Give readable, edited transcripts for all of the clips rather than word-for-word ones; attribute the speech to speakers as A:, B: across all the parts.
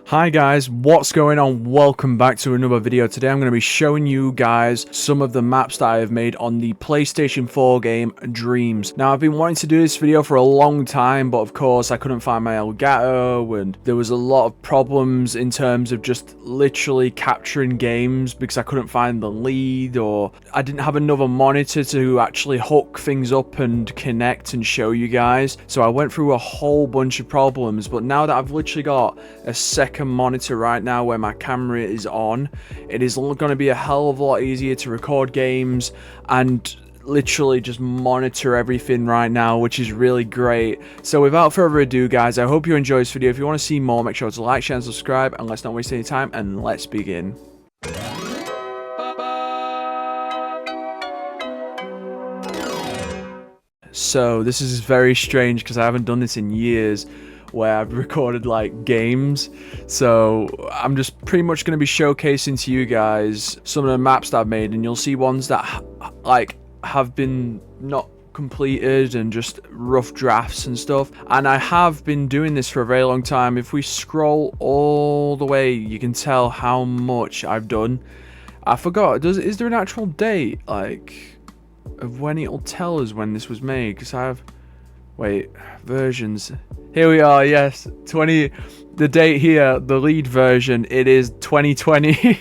A: Hi guys, what's going on? Welcome back to another video. Today I'm going to be showing you guys some of the maps that I have made on the PlayStation 4 game Dreams. Now I've been wanting to do this video for a long time, but of course I couldn't find my Elgato and there was a lot of problems in terms of just literally capturing games because I couldn't find the lead, or I didn't have another monitor to actually hook things up and connect and show you guys. So I went through a whole bunch of problems, but now that I've literally got a second monitor right now where my camera is on, it is going to be a hell of a lot easier to record games and literally just monitor everything right now, which is really great. So without further ado guys, I hope you enjoy this video. If you want to see more, make sure to like, share and subscribe, and let's not waste any time and let's begin. So this is very strange because I haven't done this in years, where I've recorded like games. So I'm just pretty much going to be showcasing to you guys some of the maps that I've made, and you'll see ones that have been not completed and just rough drafts and stuff. And I have been doing this for a very long time. If we scroll all the way, you can tell how much I've done. I forgot, is there an actual date like of when it'll tell us when this was made? Because I have, wait, versions. Here we are, yes, the date here, the lead version, it is 2020.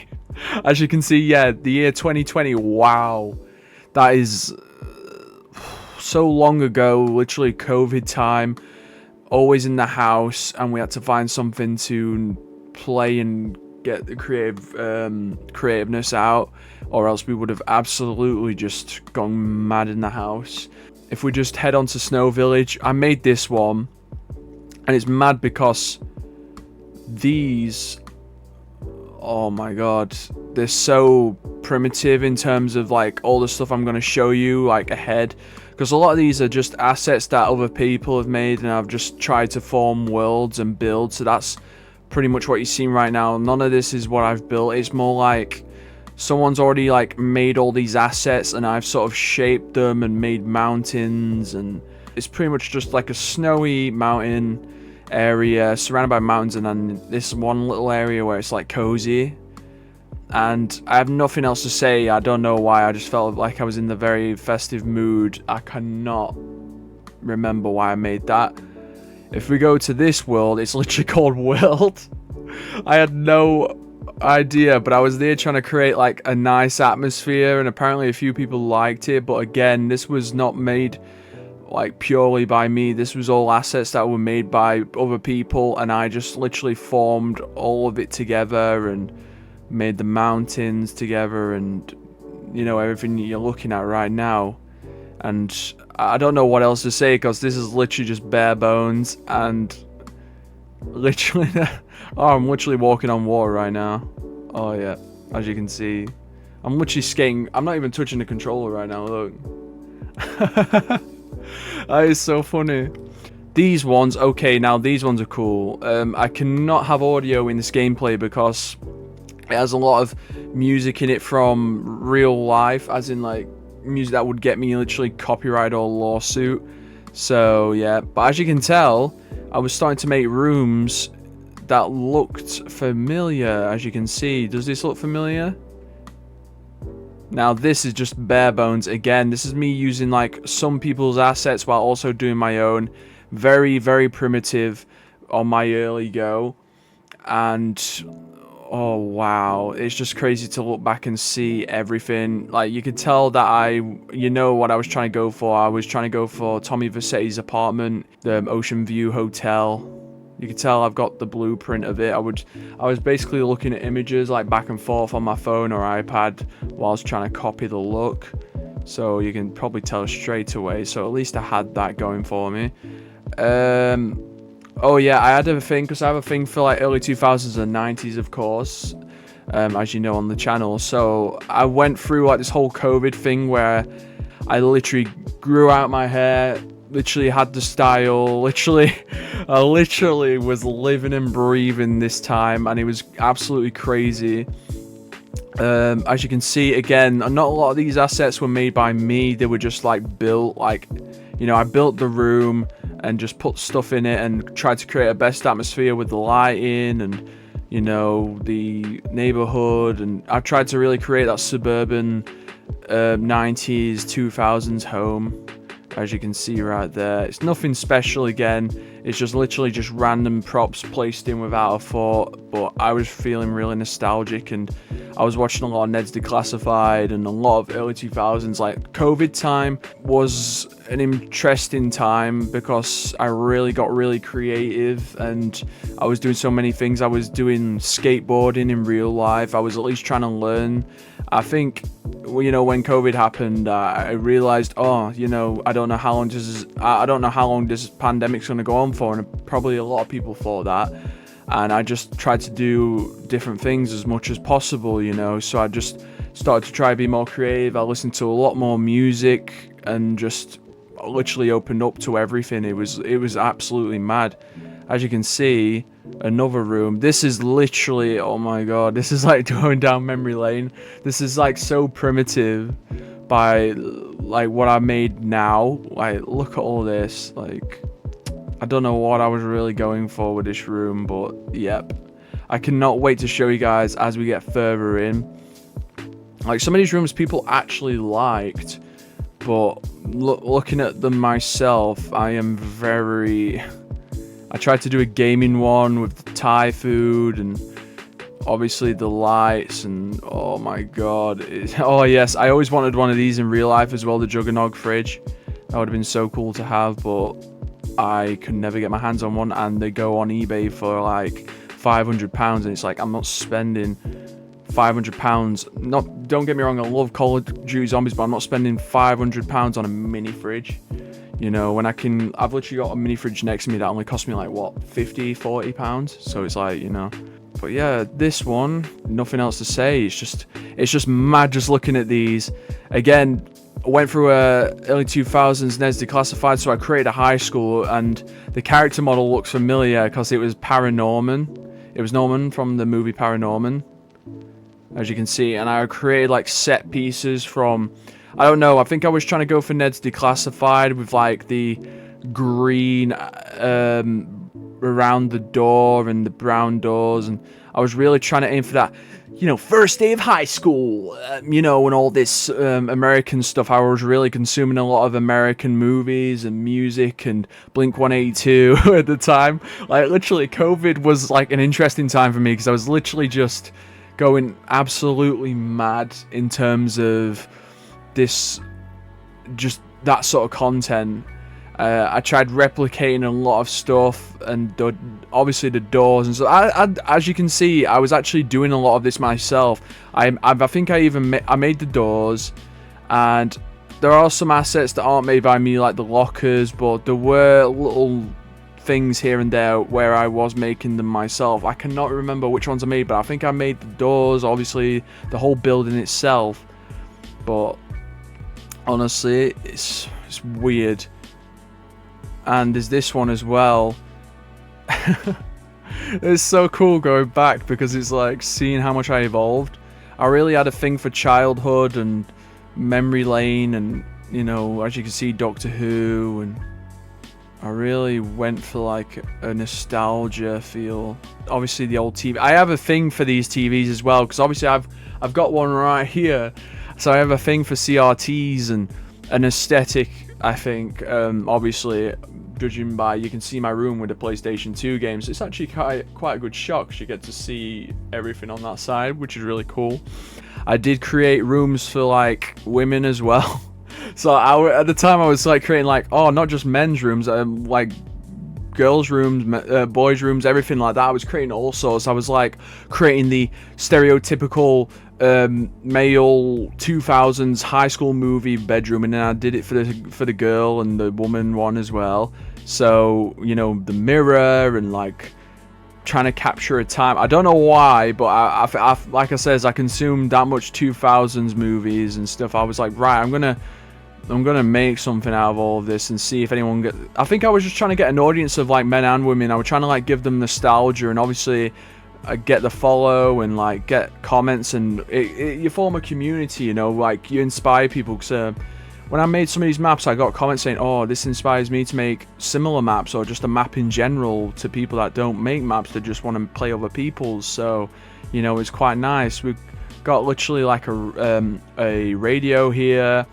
A: As you can see, yeah, the year 2020, wow. That is so long ago, literally COVID time, always in the house, and we had to find something to play and get the creativeness out, or else we would have absolutely just gone mad in the house. If we just head on to Snow Village, I made this one. And it's mad because these, oh my god, they're so primitive in terms of like all the stuff I'm going to show you like ahead. Because a lot of these are just assets that other people have made, and I've just tried to form worlds and build. So that's pretty much what you're seeing right now. None of this is what I've built. It's more like someone's already like made all these assets and I've sort of shaped them and made mountains, and it's pretty much just like a snowy mountain area surrounded by mountains, and then this one little area where it's like cozy. And I have nothing else to say. I don't know why, I just felt like I was in the very festive mood. I cannot remember why I made that. If we go to this world, it's literally called World. I had no idea, but I was there trying to create like a nice atmosphere, and apparently a few people liked it. But again, this was not made like purely by me. This was all assets that were made by other people, and I just literally formed all of it together and made the mountains together, and you know, everything you're looking at right now. And I don't know what else to say because this is literally just bare bones. And literally oh, I'm literally walking on water right now. Oh yeah, as you can see, I'm literally skating. I'm not even touching the controller right now, look. That is so funny. These ones, okay, now these ones are cool. I cannot have audio in this gameplay because it has a lot of music in it from real life, as in like music that would get me literally copyright or lawsuit. So yeah, but as you can tell, I was starting to make rooms that looked familiar. As you can see, does this look familiar? Now this is just bare bones. Again, this is me using like some people's assets while also doing my own. Very, very primitive on my early go. And oh wow, it's just crazy to look back and see everything. Like you could tell that you know what I was trying to go for. I was trying to go for Tommy Vercetti's apartment, the Ocean View Hotel. You can tell I've got the blueprint of it. I was basically looking at images like back and forth on my phone or iPad whilst trying to copy the look. So you can probably tell straight away. So at least I had that going for me. Oh yeah, I had a thing, because I have a thing for like early 2000s and 90s, of course, as you know on the channel. So I went through like this whole COVID thing where I literally grew out my hair, literally had the style, I literally was living and breathing this time, and it was absolutely crazy. As you can see, again, not a lot of these assets were made by me. They were just like built, like, you know, I built the room and just put stuff in it and tried to create a best atmosphere with the lighting and you know, the neighborhood, and I tried to really create that suburban 90s 2000s home, as you can see right there. It's nothing special again, it's just literally just random props placed in without a thought, but I was feeling really nostalgic, and I was watching a lot of Ned's Declassified and a lot of early 2000s. Like, COVID time was an interesting time because I really got really creative, and I was doing so many things. I was doing skateboarding in real life. I was at least trying to learn. I think, you know, when COVID happened, I realized, oh, you know, I don't know how long this pandemic's going to go on for, and probably a lot of people thought that. And I just tried to do different things as much as possible, you know. So I just started to try to be more creative. I listened to a lot more music and just literally opened up to everything. It was absolutely mad. As you can see, another room. This is literally, oh my god, this is like going down memory lane. This is like so primitive by like what I made now. Like, look at all this. Like, I don't know what I was really going for with this room, but yep. I cannot wait to show you guys as we get further in. Like, some of these rooms people actually liked, but looking at them myself, I tried to do a gaming one with the Thai food and obviously the lights, and oh my god. Oh yes, I always wanted one of these in real life as well, the Juggernog fridge. That would have been so cool to have, but I could never get my hands on one, and they go on eBay for like £500, and it's like, I'm not spending £500. Don't get me wrong, I love Call of Duty Zombies, but I'm not spending £500 on a mini fridge. You know, when I've literally got a mini fridge next to me that only cost me like, what, £50-40? So it's like, you know. But yeah, this one, nothing else to say. It's just mad just looking at these. Again, I went through early 2000s Ned's Declassified, so I created a high school, and the character model looks familiar because it was Paranorman. It was Norman from the movie Paranorman, as you can see. And I created like set pieces from, I don't know, I think I was trying to go for Ned's Declassified with like the green around the door and the brown doors, and I was really trying to aim for that, you know, first day of high school, you know, and all this American stuff. I was really consuming a lot of American movies and music and Blink-182 at the time. Like, literally, COVID was like an interesting time for me because I was literally just going absolutely mad in terms of this, just that sort of content. I tried replicating a lot of stuff, and obviously the doors and so. As you can see, I was actually doing a lot of this myself. I think I made the doors, and there are some assets that aren't made by me, like the lockers, but there were little things here and there where I was making them myself. I cannot remember which ones I made, but I think I made the doors, obviously the whole building itself. But honestly, it's weird. And there's this one as well. It's so cool going back because it's like seeing how much I evolved. I really had a thing for childhood and memory lane, and, you know, as you can see, Doctor Who, and I really went for like a nostalgia feel. Obviously the old TV. I have a thing for these TVs as well, because obviously I've got one right here. So I have a thing for CRTs and an aesthetic, I think. Obviously, judging by, you can see my room with the PlayStation 2 games, it's actually quite a good shot because you get to see everything on that side, which is really cool. I did create rooms for like women as well. So at the time I was like creating like, oh, not just men's rooms, like girls' rooms, boys' rooms, everything like that. I was creating all sorts. I was like creating the stereotypical male 2000s high school movie bedroom, and then I did it for the girl and the woman one as well. So, you know, the mirror and like trying to capture a time. I don't know why, but I like I said, I consumed that much 2000s movies and stuff. I was like, right, I'm gonna make something out of all of this and see if anyone gets. I think I was just trying to get an audience of like men and women. I was trying to like give them nostalgia, and obviously get the follow and like get comments, and you form a community, you know, like you inspire people. Because when I made some of these maps, I got comments saying, oh, this inspires me to make similar maps, or just a map in general, to people that don't make maps, that just want to play other people's. So, you know, it's quite nice. We've got literally like a radio here.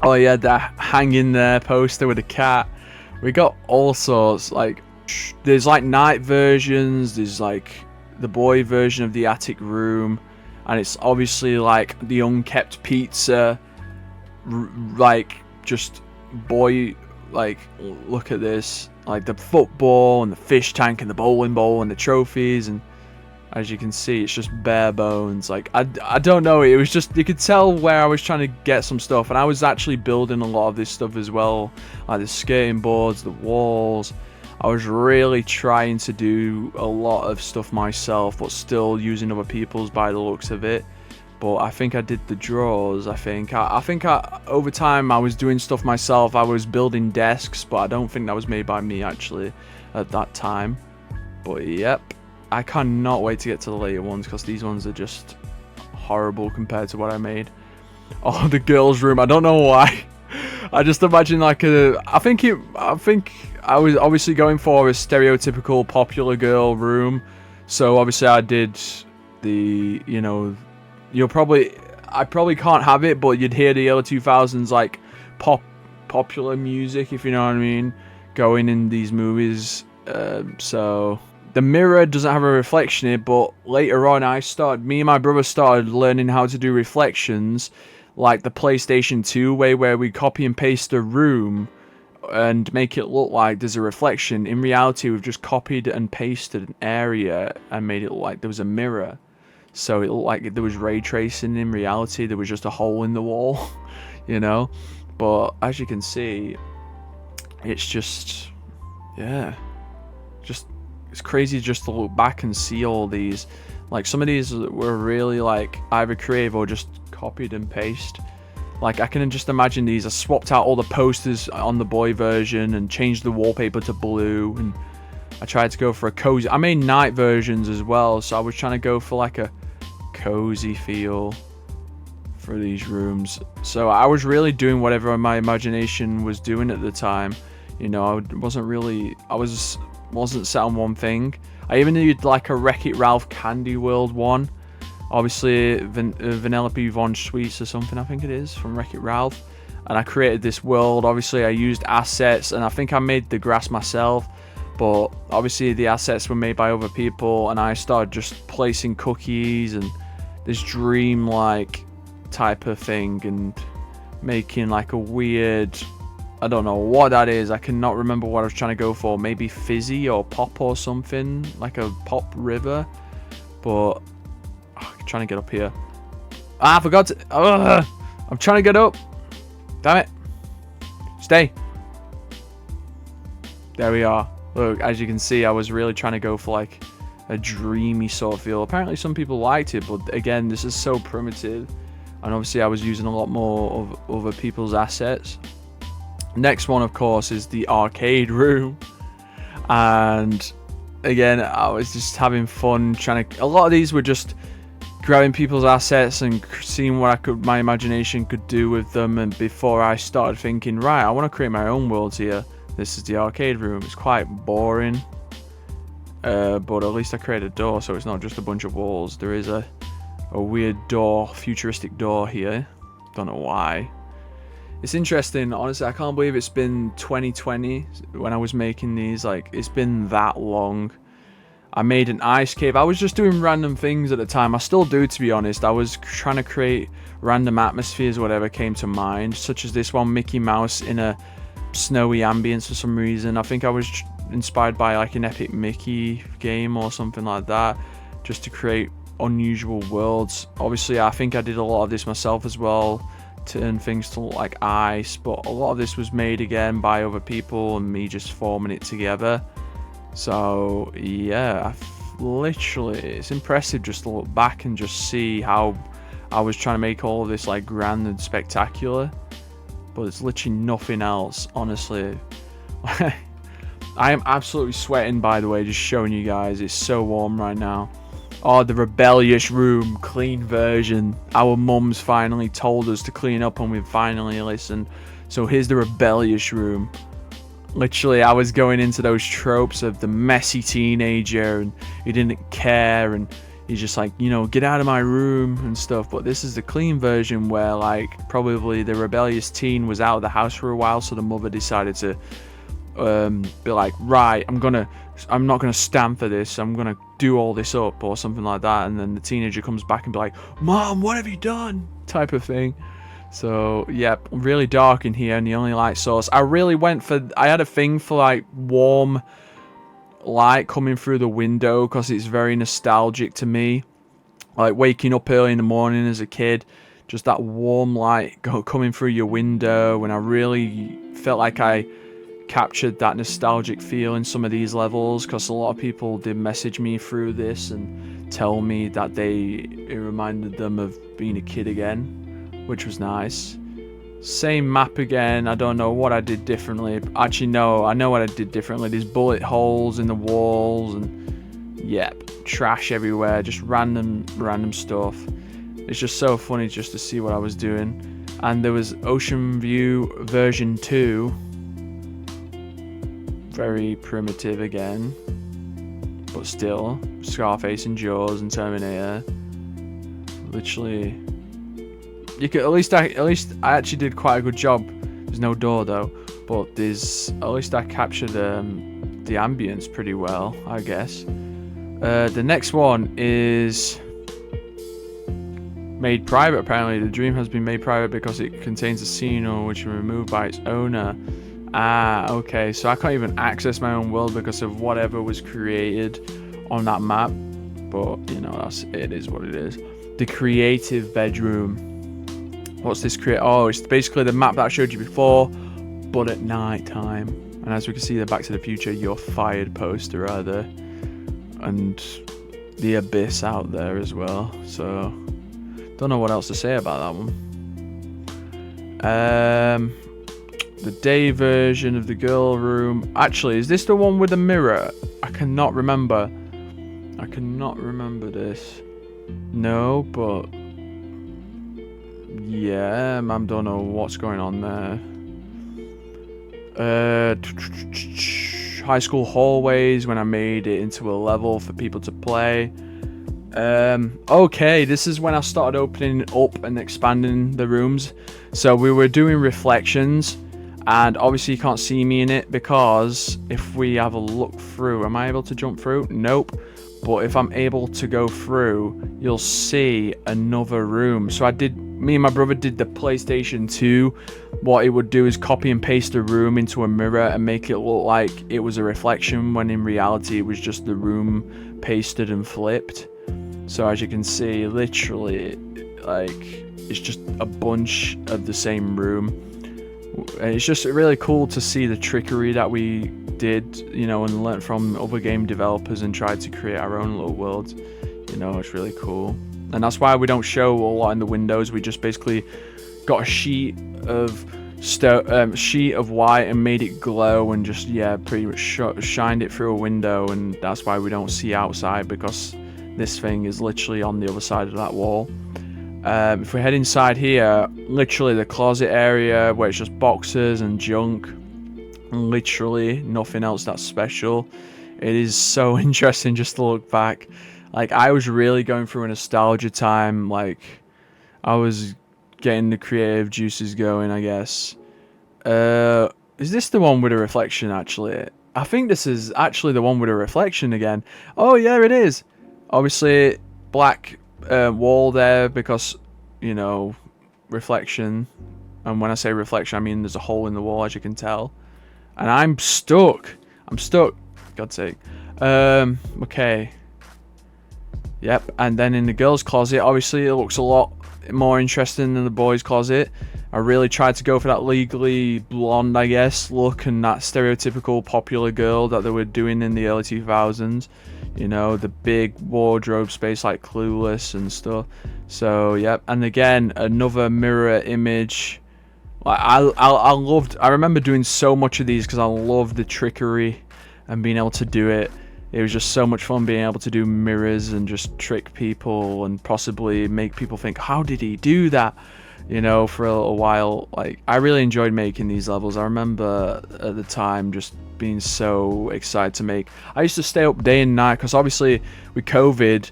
A: Oh yeah, the hang in there poster with a cat. We got all sorts. Like, there's like night versions, there's like the boy version of the attic room, and it's obviously like the unkept pizza, like just boy, like look at this, like the football and the fish tank and the bowling ball and the trophies, and as you can see, it's just bare bones. Like I don't know, it was just, you could tell where I was trying to get some stuff, and I was actually building a lot of this stuff as well, like the skating boards, the walls. I was really trying to do a lot of stuff myself, but still using other people's by the looks of it. But I think I did the drawers. I think over time I was doing stuff myself. I was building desks, but I don't think that was made by me actually at that time. But yep, I cannot wait to get to the later ones, because these ones are just horrible compared to what I made. Oh, the girls' room. I don't know why. I just imagine like I think I was obviously going for a stereotypical popular girl room. So obviously I did the, you know, I probably can't have it, but you'd hear the early 2000s like popular music, if you know what I mean, going in these movies. So the mirror doesn't have a reflection in it, but later on me and my brother started learning how to do reflections, like the PlayStation 2 way, where we copy and paste a room and make it look like there's a reflection. In reality, we've just copied and pasted an area and made it look like there was a mirror. So it looked like there was ray tracing. In reality, there was just a hole in the wall, you know? But as you can see, it's just, yeah, just, it's crazy just to look back and see all these. Like, some of these were really like either creative or just copied and paste. Like, I can just imagine these. I swapped out all the posters on the boy version and changed the wallpaper to blue, and I tried to go for a cozy. I made night versions as well, so I was trying to go for like a cozy feel for these rooms. So I was really doing whatever my imagination was doing at the time. You know, I wasn't set on one thing. I even did like a Wreck-It Ralph Candy World one. Obviously, Vanellope Von Sweets or something, I think it is, from Wreck-It Ralph. And I created this world. Obviously, I used assets, and I think I made the grass myself. But obviously, the assets were made by other people, and I started just placing cookies and this dream-like type of thing, and making like a weird, I don't know what that is. I cannot remember what I was trying to go for. Maybe fizzy or pop or something, like a pop river. But I'm trying to get up here. I forgot to. I'm trying to get up. Damn it. Stay. There we are. Look, as you can see, I was really trying to go for like a dreamy sort of feel. Apparently some people liked it, but again, this is so primitive. And obviously I was using a lot more of other people's assets. Next one, of course, is the arcade room. And again, I was just having fun a lot of these were just grabbing people's assets and seeing what my imagination could do with them. And before I started thinking, right, I want to create my own worlds here. This is the arcade room. It's quite boring, but at least I created a door, so it's not just a bunch of walls. There is a weird door, futuristic door here. Don't know why. It's interesting, honestly. I can't believe it's been 2020 when I was making these. Like, it's been that long. I made an ice cave. I was just doing random things at the time. I still do, to be honest. I was trying to create random atmospheres, whatever came to mind, such as this one, Mickey Mouse in a snowy ambience for some reason. I think I was inspired by like an Epic Mickey game or something like that, just to create unusual worlds. Obviously, I think I did a lot of this myself as well, turn things to look like ice, but a lot of this was made again by other people and me just forming it together. So yeah, literally, it's impressive just to look back and just see how I was trying to make all of this like grand and spectacular, but it's literally nothing else, honestly. I am absolutely sweating, by the way, just showing you guys. It's so warm right now. Oh, the rebellious room, clean version. Our mums finally told us to clean up and we finally listened. So here's the rebellious room. Literally, I was going into those tropes of the messy teenager and he didn't care and he's just like, you know, get out of my room and stuff. But this is the clean version where, like, probably the rebellious teen was out of the house for a while, so the mother decided to be like, right, I'm not gonna stand for this, I'm gonna do all this up or something like that. And then the teenager comes back and be like, Mom, what have you done, type of thing. So yeah, really dark in here, and the only light source I really went for, I had a thing for like warm light coming through the window because it's very nostalgic to me, like waking up early in the morning as a kid, just that warm light coming through your window. And I really felt like I captured that nostalgic feel in some of these levels, because a lot of people did message me through this and tell me that it reminded them of being a kid again, which was nice. Same map again. I don't know what I did differently. Actually, no, I know what I did differently. There's bullet holes in the walls and yep, trash everywhere, just random stuff. It's just so funny just to see what I was doing. And there was Ocean View version 2. Very primitive again, but still Scarface and Jaws and Terminator. Literally, you could at least I actually did quite a good job. There's no door though, but at least I captured the ambience pretty well, I guess. The next one is made private. Apparently, the dream has been made private because it contains a scene which is removed by its owner. Ah, okay, so I can't even access my own world because of whatever was created on that map. But, you know, it is what it is. The creative bedroom. What's this Oh, it's basically the map that I showed you before, but at night time. And as we can see, the Back to the Future You're Fired poster right there. And the abyss out there as well. So, don't know what else to say about that one. The day version of the girl room. Actually, is this the one with the mirror? I cannot remember this. No, but yeah, I don't know what's going on there. High school hallways, when I made it into a level for people to play. Okay, this is when I started opening up and expanding the rooms. So we were doing reflections. And obviously you can't see me in it, because if we have a look through, am I able to jump through? Nope. But if I'm able to go through, you'll see another room. So me and my brother did the PlayStation 2. What it would do is copy and paste the room into a mirror and make it look like it was a reflection, when in reality it was just the room pasted and flipped. So as you can see, literally, like, it's just a bunch of the same room. It's just really cool to see the trickery that we did, you know, and learn from other game developers and tried to create our own little worlds. You know, it's really cool. And that's why we don't show a lot in the windows. We just basically got a sheet of white and made it glow and just, yeah, pretty much shined it through a window. And that's why we don't see outside, because this thing is literally on the other side of that wall. If we head inside here, literally the closet area where it's just boxes and junk, literally nothing else that's special. It is so interesting just to look back. Like, I was really going through a nostalgia time. Like, I was getting the creative juices going, I guess. Is this the one with a reflection, actually? I think this is actually the one with a reflection again. Oh yeah, it is. Obviously black wall there because, you know, reflection. And when I say reflection, I mean there's a hole in the wall, as you can tell. And I'm stuck. God's sake. Okay. Yep. And then in the girls' closet, obviously it looks a lot more interesting than the boys' closet. I really tried to go for that Legally Blonde, I guess, look, and that stereotypical popular girl that they were doing in the early 2000s. You know, the big wardrobe space like Clueless and stuff. So, yep. And again, another mirror image. Like, I remember doing so much of these because I loved the trickery and being able to do it. it was just so much fun being able to do mirrors and just trick people and possibly make people think, how did he do that? You know, for a little while. Like, I really enjoyed making these levels. I remember at the time just being so excited to make. I used to stay up day and night because obviously with COVID,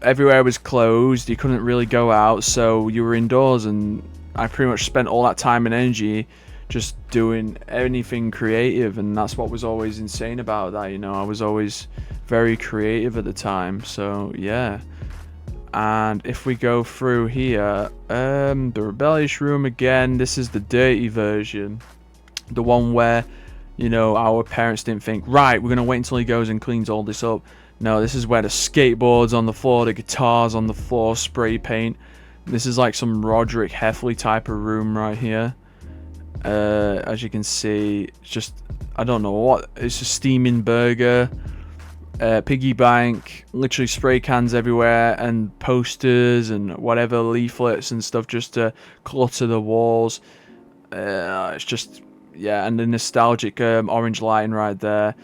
A: everywhere was closed. You couldn't really go out, so you were indoors, and I pretty much spent all that time and energy just doing anything creative, and that's what was always insane about that. You know, I was always very creative at the time. So yeah. And if we go through here, the rebellious room again, this is the dirty version, the one where, you know, our parents didn't think, right, we're gonna wait until he goes and cleans all this up. No, this is where the skateboards on the floor, the guitars on the floor, spray paint. This is like some Roderick Heffley type of room right here. As you can see, it's just, I don't know what, it's a steaming burger. Piggy bank, literally spray cans everywhere, and posters and whatever, leaflets and stuff just to clutter the walls. It's just, yeah, and the nostalgic orange lighting right there.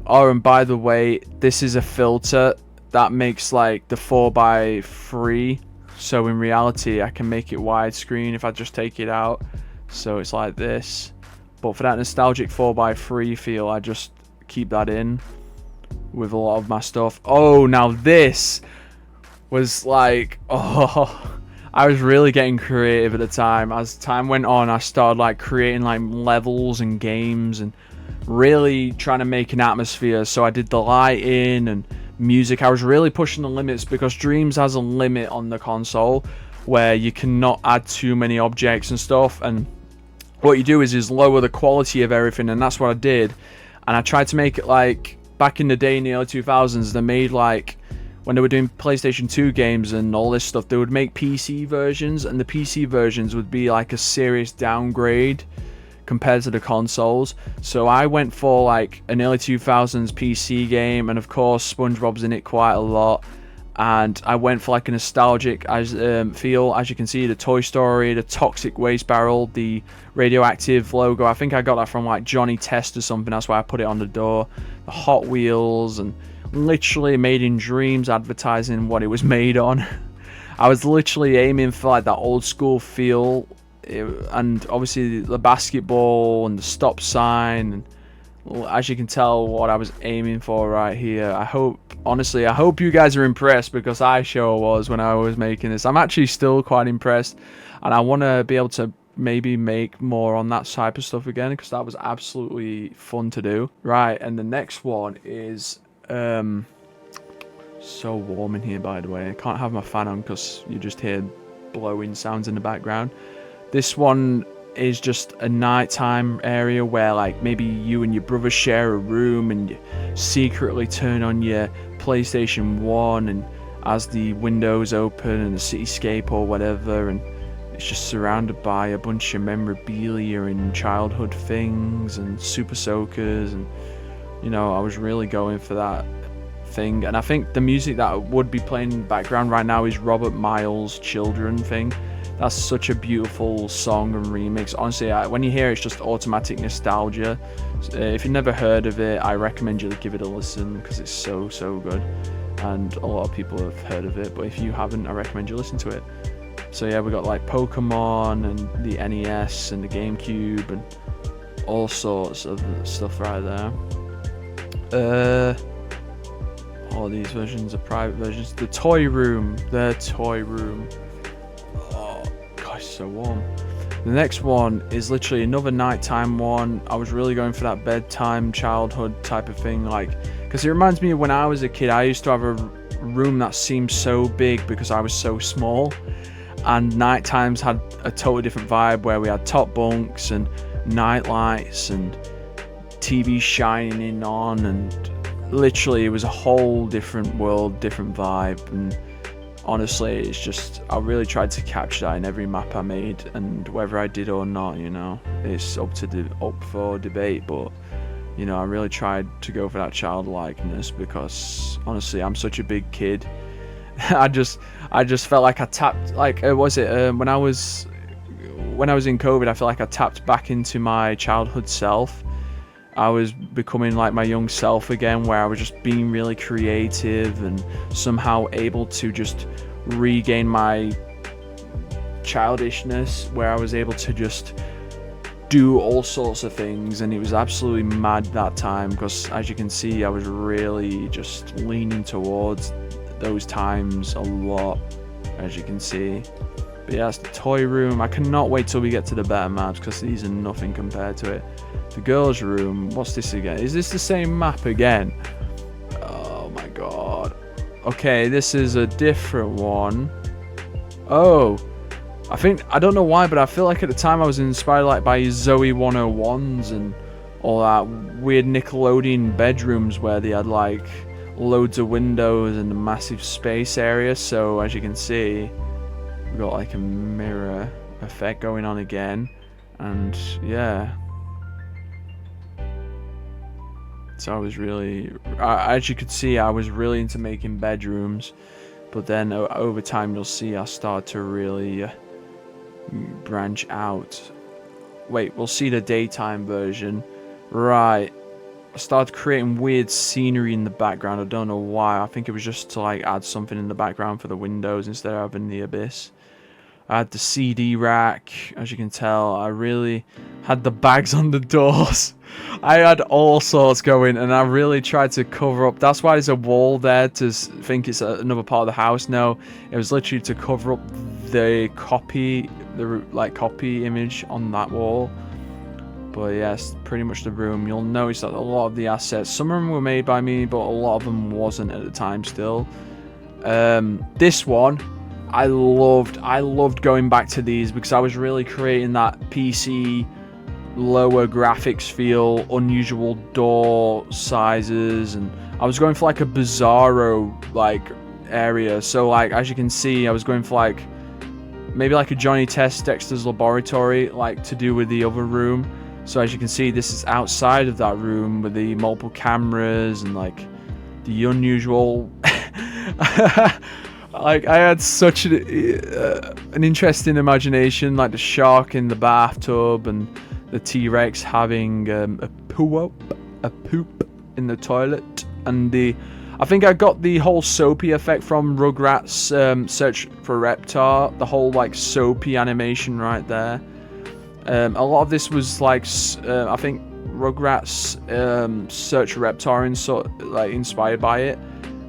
A: Oh, and by the way, this is a filter that makes like the 4:3, so in reality I can make it widescreen if I just take it out, so it's like this. But for that nostalgic 4:3 feel, I just keep that in with a lot of my stuff. Oh, now this was like, oh, I was really getting creative at the time. As time went on, I started like creating like levels and games and really trying to make an atmosphere. So I did the lighting and music. I was really pushing the limits because Dreams has a limit on the console where you cannot add too many objects and stuff, and what you do is lower the quality of everything, and that's what I did. And I tried to make it like back in the day in the early 2000s, they made like, when they were doing PlayStation 2 games and all this stuff, they would make PC versions, and the PC versions would be like a serious downgrade compared to the consoles. So I went for like an early 2000s PC game, and of course SpongeBob's in it quite a lot, and I went for like a nostalgic feel. As you can see, the Toy Story, the toxic waste barrel, the radioactive logo, I think I got that from like Johnny Test or something, that's why I put it on the door. The Hot Wheels, and literally made in Dreams advertising what it was made on. I was literally aiming for like that old school feel, and obviously the basketball and the stop sign, and as you can tell what I was aiming for right here. Honestly, I hope you guys are impressed, because I sure was when I was making this. I'm actually still quite impressed, and I want to be able to maybe make more on that type of stuff again, because that was absolutely fun to do. Right, and the next one is so warm in here, by the way. I can't have my fan on because you just hear blowing sounds in the background. This one is just a nighttime area where like maybe you and your brother share a room, and you secretly turn on your PlayStation 1, and as the windows open and the cityscape or whatever, and it's just surrounded by a bunch of memorabilia and childhood things and super soakers, and you know, I was really going for that thing. And I think the music that would be playing in the background right now is Robert Miles' Children thing. That's such a beautiful song and remix. Honestly, when you hear it, it's just automatic nostalgia. If you've never heard of it, I recommend you give it a listen, because it's so good, and a lot of people have heard of it, but if you haven't, I recommend you listen to it. So yeah, we got like Pokemon and the NES and the GameCube and all sorts of stuff right there. All these versions are private versions. The toy room. Oh gosh, so warm. The next one is literally another nighttime one. I was really going for that bedtime childhood type of thing, like, because it reminds me of when I was a kid. I used to have a room that seemed so big because I was so small, and night times had a totally different vibe where we had top bunks and night lights and TV shining in on, and literally it was a whole different world, different vibe. And honestly, it's just, I really tried to capture that in every map I made, and whether I did or not, you know, it's up for debate, but you know, I really tried to go for that childlikeness, because honestly, I'm such a big kid. I just felt like I tapped, like, when I was in COVID, I felt like I tapped back into my childhood self, I was becoming like my young self again, where I was just being really creative and somehow able to just regain my childishness, where I was able to just do all sorts of things. And it was absolutely mad that time, because as you can see, I was really just leaning towards those times a lot, as you can see. But yeah, that's the toy room. I cannot wait till we get to the better maps, because these are nothing compared to it. The girls' room, what's this again? Is this the same map again? Oh my god. Okay, this is a different one. Oh, I don't know why, but I feel like at the time I was inspired like by Zoe 101s and all that weird Nickelodeon bedrooms where they had like loads of windows and a massive space area. So as you can see, we've got like a mirror effect going on again, and yeah. So I was really, as you could see, I was really into making bedrooms, but then over time you'll see I start to really branch out. Wait, we'll see the daytime version. Right, I started creating weird scenery in the background. I don't know why. I think it was just to like add something in the background for the windows instead of having the abyss. I had the CD rack, as you can tell. I really had the bags on the doors. I had all sorts going, and I really tried to cover up. That's why there's a wall there to think it's another part of the house. No, it was literally to cover up the copy image on that wall. But yes, pretty much the room. You'll notice that a lot of the assets, some of them were made by me, but a lot of them wasn't at the time still. This one, I loved going back to these, because I was really creating that PC lower graphics feel, unusual door sizes, and I was going for like a bizarro like area. So like as you can see, I was going for like maybe like a Johnny Test Dexter's Laboratory, like to do with the other room. So as you can see, this is outside of that room with the multiple cameras and like the unusual like I had such an interesting imagination, like the shark in the bathtub and the T-Rex having a poop in the toilet, and I think I got the whole soapy effect from Rugrats Search for Reptar, the whole like soapy animation right there. A lot of this was like I think Rugrats Search for Reptar inspired by it.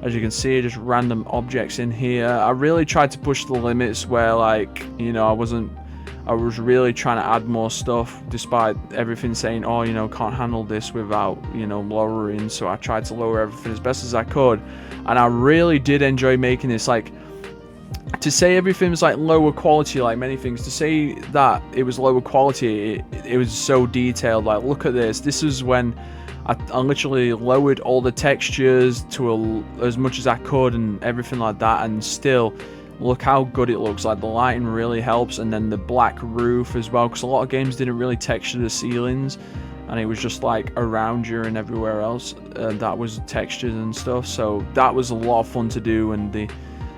A: As you can see, just random objects in here. I really tried to push the limits where, like, you know, I was really trying to add more stuff, despite everything saying, oh, you know, can't handle this without, you know, lowering. So I tried to lower everything as best as I could, and I really did enjoy making this. Like, to say everything was like lower quality, like many things, to say that it was lower quality, it was so detailed. Like, look at this. This is when I literally lowered all the textures to as much as I could and everything like that, and still look how good it looks. Like, the lighting really helps, and then the black roof as well, because a lot of games didn't really texture the ceilings, and it was just like around you and everywhere else that was textured and stuff. So that was a lot of fun to do, and the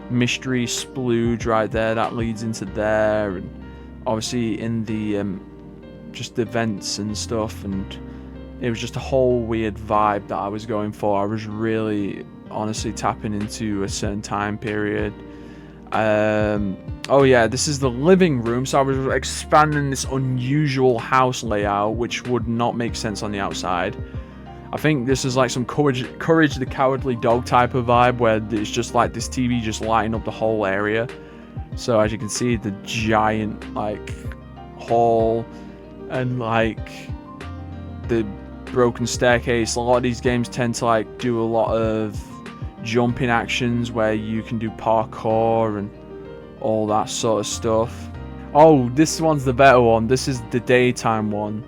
A: mystery splooge right there that leads into there, and obviously in the just the vents and stuff, and it was just a whole weird vibe that I was going for. I was really honestly tapping into a certain time period. Oh yeah, this is the living room. So I was expanding this unusual house layout, which would not make sense on the outside. I think this is like some Courage the Cowardly Dog type of vibe, where it's just like this TV just lighting up the whole area. So as you can see, the giant like hall and like the broken staircase. A lot of these games tend to like do a lot of jumping actions where you can do parkour and all that sort of stuff. Oh, this one's the better one. This is the daytime one.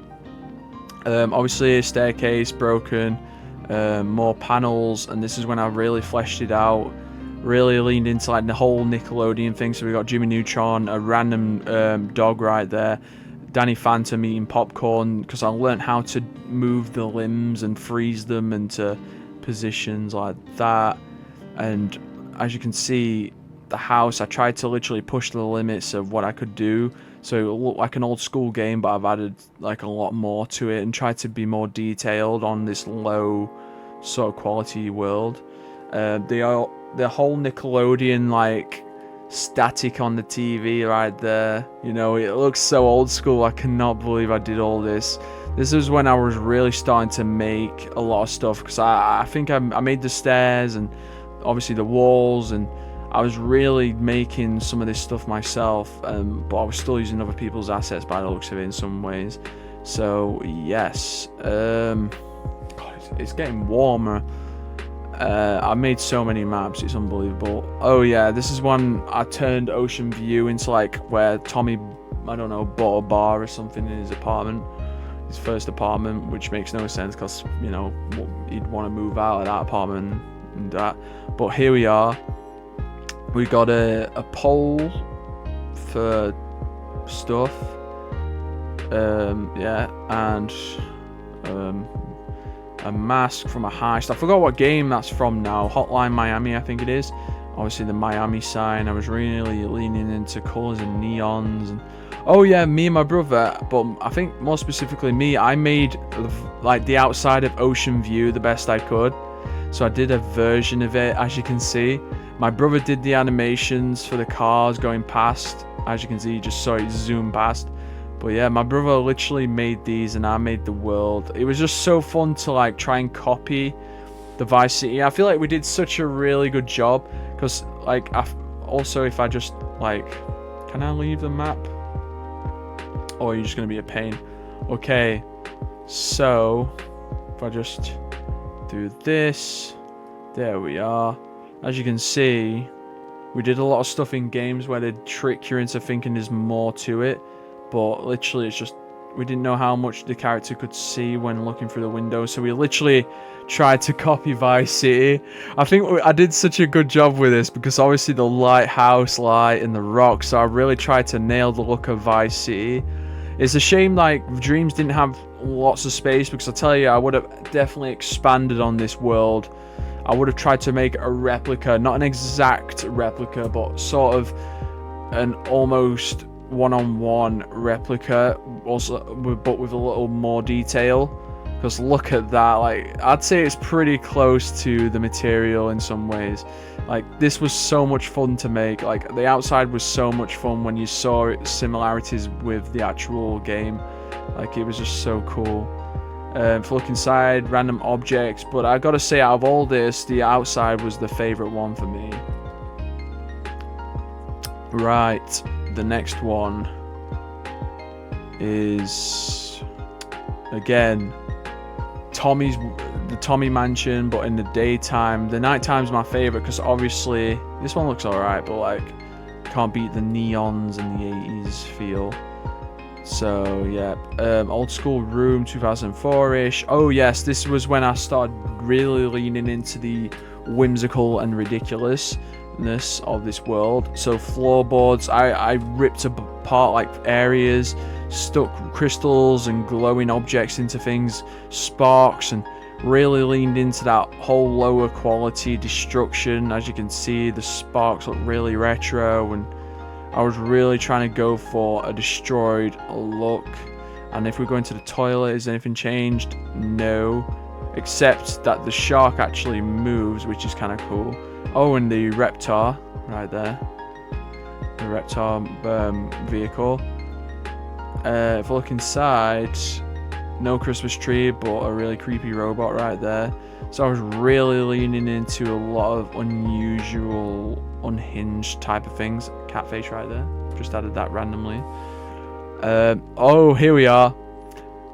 A: Obviously a staircase broken, more panels, and this is when I really fleshed it out, really leaned into like the whole Nickelodeon thing. So we got Jimmy Neutron, a random dog right there, Danny Phantom eating popcorn, because I learned how to move the limbs and freeze them into positions like that. And as you can see, the house, I tried to literally push the limits of what I could do. so it looked like an old school game, but I've added like a lot more to it and tried to be more detailed on this low sort of quality world. The whole Nickelodeon like static on the TV right there, you know, it looks so old school. I cannot believe I did all this. This is when I was really starting to make a lot of stuff, because I think I made the stairs and obviously the walls, and I was really making some of this stuff myself, but I was still using other people's assets by the looks of it in some ways. So yes, God, it's getting warmer. I made so many maps, it's unbelievable. Oh yeah, this is one I turned Ocean View into like where Tommy, I don't know, bought a bar or something in his apartment, his first apartment, which makes no sense because, you know, he'd want to move out of that apartment and that. But here we are. We got a pole for stuff, yeah, and a mask from a heist. I forgot what game that's from now. Hotline Miami, I think it is. Obviously the Miami sign. I was really leaning into colours and neons. And oh yeah, me and my brother, but I think more specifically me, I made like the outside of Ocean View the best I could. So I did a version of it, as you can see. My brother did the animations for the cars going past. As you can see, you just saw it zoom past. But yeah, my brother literally made these and I made the world. It was just so fun to like try and copy the Vice City. I feel like we did such a really good job, because like also if I just like, can I leave the map? Or are you just going to be a pain? Okay, so if I just do this, there we are. As you can see, we did a lot of stuff in games where they trick you into thinking there's more to it. But literally it's just, we didn't know how much the character could see when looking through the window, so we literally tried to copy Vice City. I think I did such a good job with this, because obviously the lighthouse light and the rocks, so I really tried to nail the look of Vice City. It's a shame like Dreams didn't have lots of space, because I tell you, I would have definitely expanded on this world. I would have tried to make a replica, not an exact replica, but sort of an almost one-on-one replica, also, but with a little more detail. Because look at that, like I'd say it's pretty close to the material in some ways. Like this was so much fun to make. Like the outside was so much fun when you saw similarities with the actual game. Like it was just so cool. If you look inside, random objects, but I gotta say, out of all this, the outside was the favorite one for me. Right, the next one is again the Tommy Mansion, but in the daytime. The nighttime's my favorite, because obviously this one looks alright, but like can't beat the neons and the 80s feel. So yeah, old school room, 2004-ish. Oh yes, this was when I started really leaning into the whimsical and ridiculousness of this world. So floorboards, I ripped apart like areas, stuck crystals and glowing objects into things, sparks, and really leaned into that whole lower quality destruction. As you can see, the sparks look really retro, and I was really trying to go for a destroyed look. And if we go into the toilet, is anything changed? No, except that the shark actually moves, which is kind of cool. Oh, and the Reptar right there, the Reptar vehicle. If I look inside, no Christmas tree, but a really creepy robot right there. So I was really leaning into a lot of unusual, unhinged type of things. Cat face right there. Just added that randomly. Oh, here we are.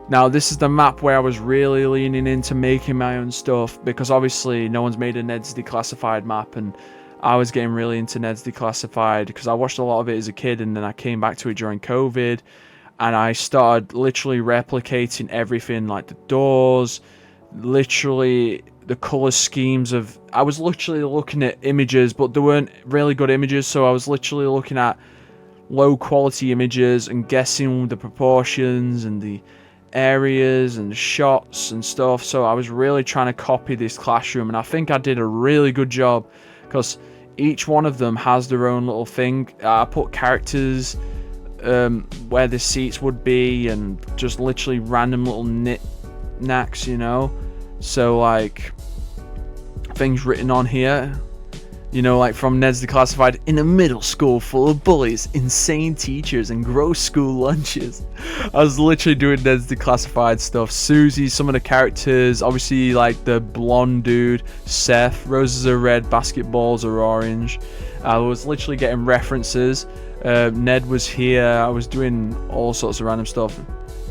A: Now this is the map where I was really leaning into making my own stuff, because obviously no one's made a Ned's Declassified map, and I was getting really into Ned's Declassified because I watched a lot of it as a kid, and then I came back to it during COVID, and I started literally replicating everything, like the doors, literally the color schemes of, I was literally looking at images, but there weren't really good images, so I was literally looking at low quality images and guessing the proportions and the areas and the shots and stuff. So I was really trying to copy this classroom, and I think I did a really good job, because each one of them has their own little thing. I put characters where the seats would be, and just literally random little knick-knacks, you know. So like things written on here, you know, like from Ned's Declassified: in a middle school full of bullies, insane teachers, and gross school lunches. I was literally doing Ned's Declassified stuff. Susie, some of the characters, obviously like the blonde dude, Seth, roses are red, basketballs are orange. I was literally getting references. Ned was here. I was doing all sorts of random stuff.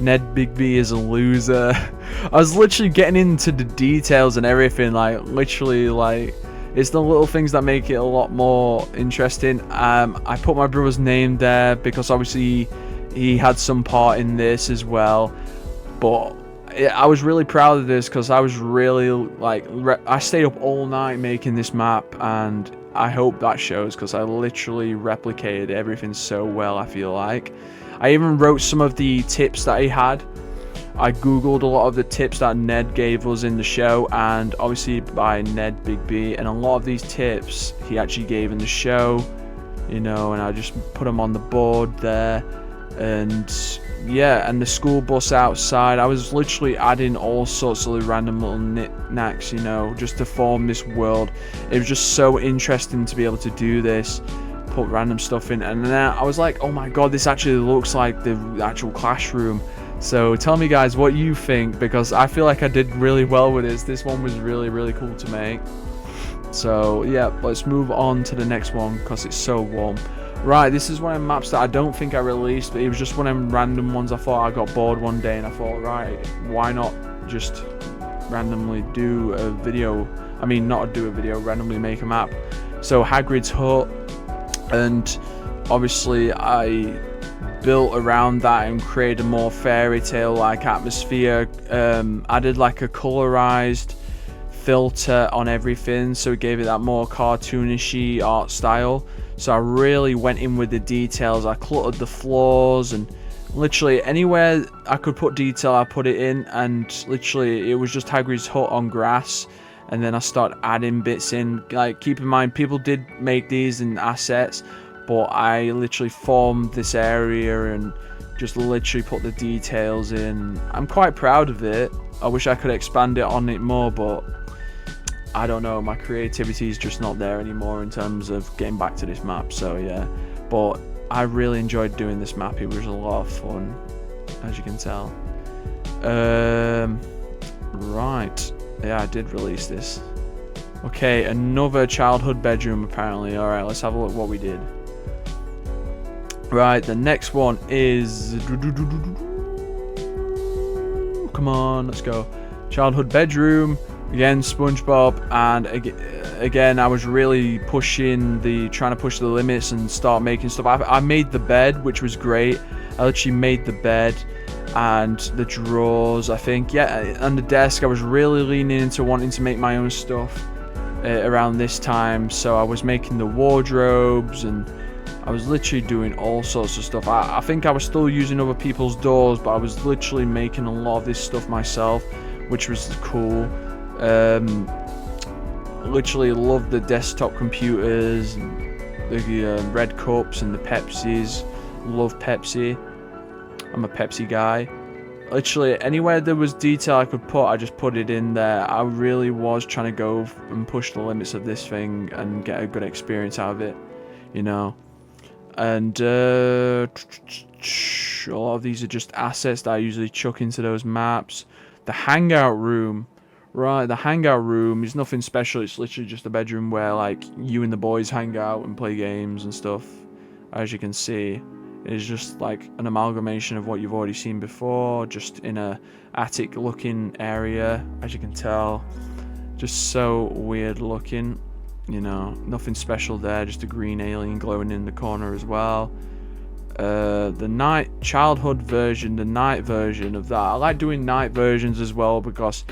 A: Ned Bigby is a loser. I was literally getting into the details and everything, like literally like it's the little things that make it a lot more interesting. I put my brother's name there because obviously he had some part in this as well, but I was really proud of this because I was really like I stayed up all night making this map, and I hope that shows because I literally replicated everything so well. I feel like I even wrote some of the tips that he had. I googled a lot of the tips that Ned gave us in the show, and obviously by Ned Bigby, and a lot of these tips he actually gave in the show, you know, and I just put them on the board there. And yeah, and the school bus outside, I was literally adding all sorts of random little knick-knacks, you know, just to form this world. It was just so interesting to be able to do this, put random stuff in, and then I was like, oh my god, this actually looks like the actual classroom. So tell me guys what you think, because I feel like I did really well with this. This one was really cool to make. So yeah, let's move on to the next one because it's so warm. Right, this is one of the maps that I don't think I released, but it was just one of them random ones. I thought I got bored one day and I thought, right, why not just randomly do a video? I mean, not do a video, randomly make a map. So Hagrid's hut, and obviously I built around that and created a more fairy tale like atmosphere. Added like a colorized filter on everything, so it gave it that more cartoonishy art style. So I really went in with the details. I cluttered the floors, and literally anywhere I could put detail I put it in, and literally it was just Hagrid's hut on grass. And then I started adding bits in. Like, keep in mind, people did make these in assets, but I literally formed this area and just literally put the details in. I'm quite proud of it. I wish I could expand it on it more, but I don't know, my creativity is just not there anymore in terms of getting back to this map. So yeah, but I really enjoyed doing this map. It was a lot of fun, as you can tell. Right, yeah, I did release this. Okay, another childhood bedroom apparently. All right, let's have a look what we did. Right, the next one is, come on, let's go. Childhood bedroom. Again, SpongeBob, and again, I was really trying to push the limits and start making stuff. I made the bed, which was great. I literally made the bed and the drawers, I think. Yeah, and the desk. I was really leaning into wanting to make my own stuff around this time. So I was making the wardrobes, and I was literally doing all sorts of stuff. I think I was still using other people's doors, but I was literally making a lot of this stuff myself, which was cool. Literally loved the desktop computers, and the red cups and the Pepsis. Love Pepsi. I'm a Pepsi guy. Literally anywhere there was detail I could put, I just put it in there. I really was trying to go and push the limits of this thing and get a good experience out of it, you know. And a lot of these are just assets that I usually chuck into those maps. The hangout room. Right, the hangout room is nothing special. It's literally just a bedroom where like you and the boys hang out and play games and stuff. As you can see, it's just like an amalgamation of what you've already seen before, just in a attic looking area, as you can tell. Just so weird looking, you know, nothing special there, just a green alien glowing in the corner as well. The childhood version, the night version of that. I like doing night versions as well because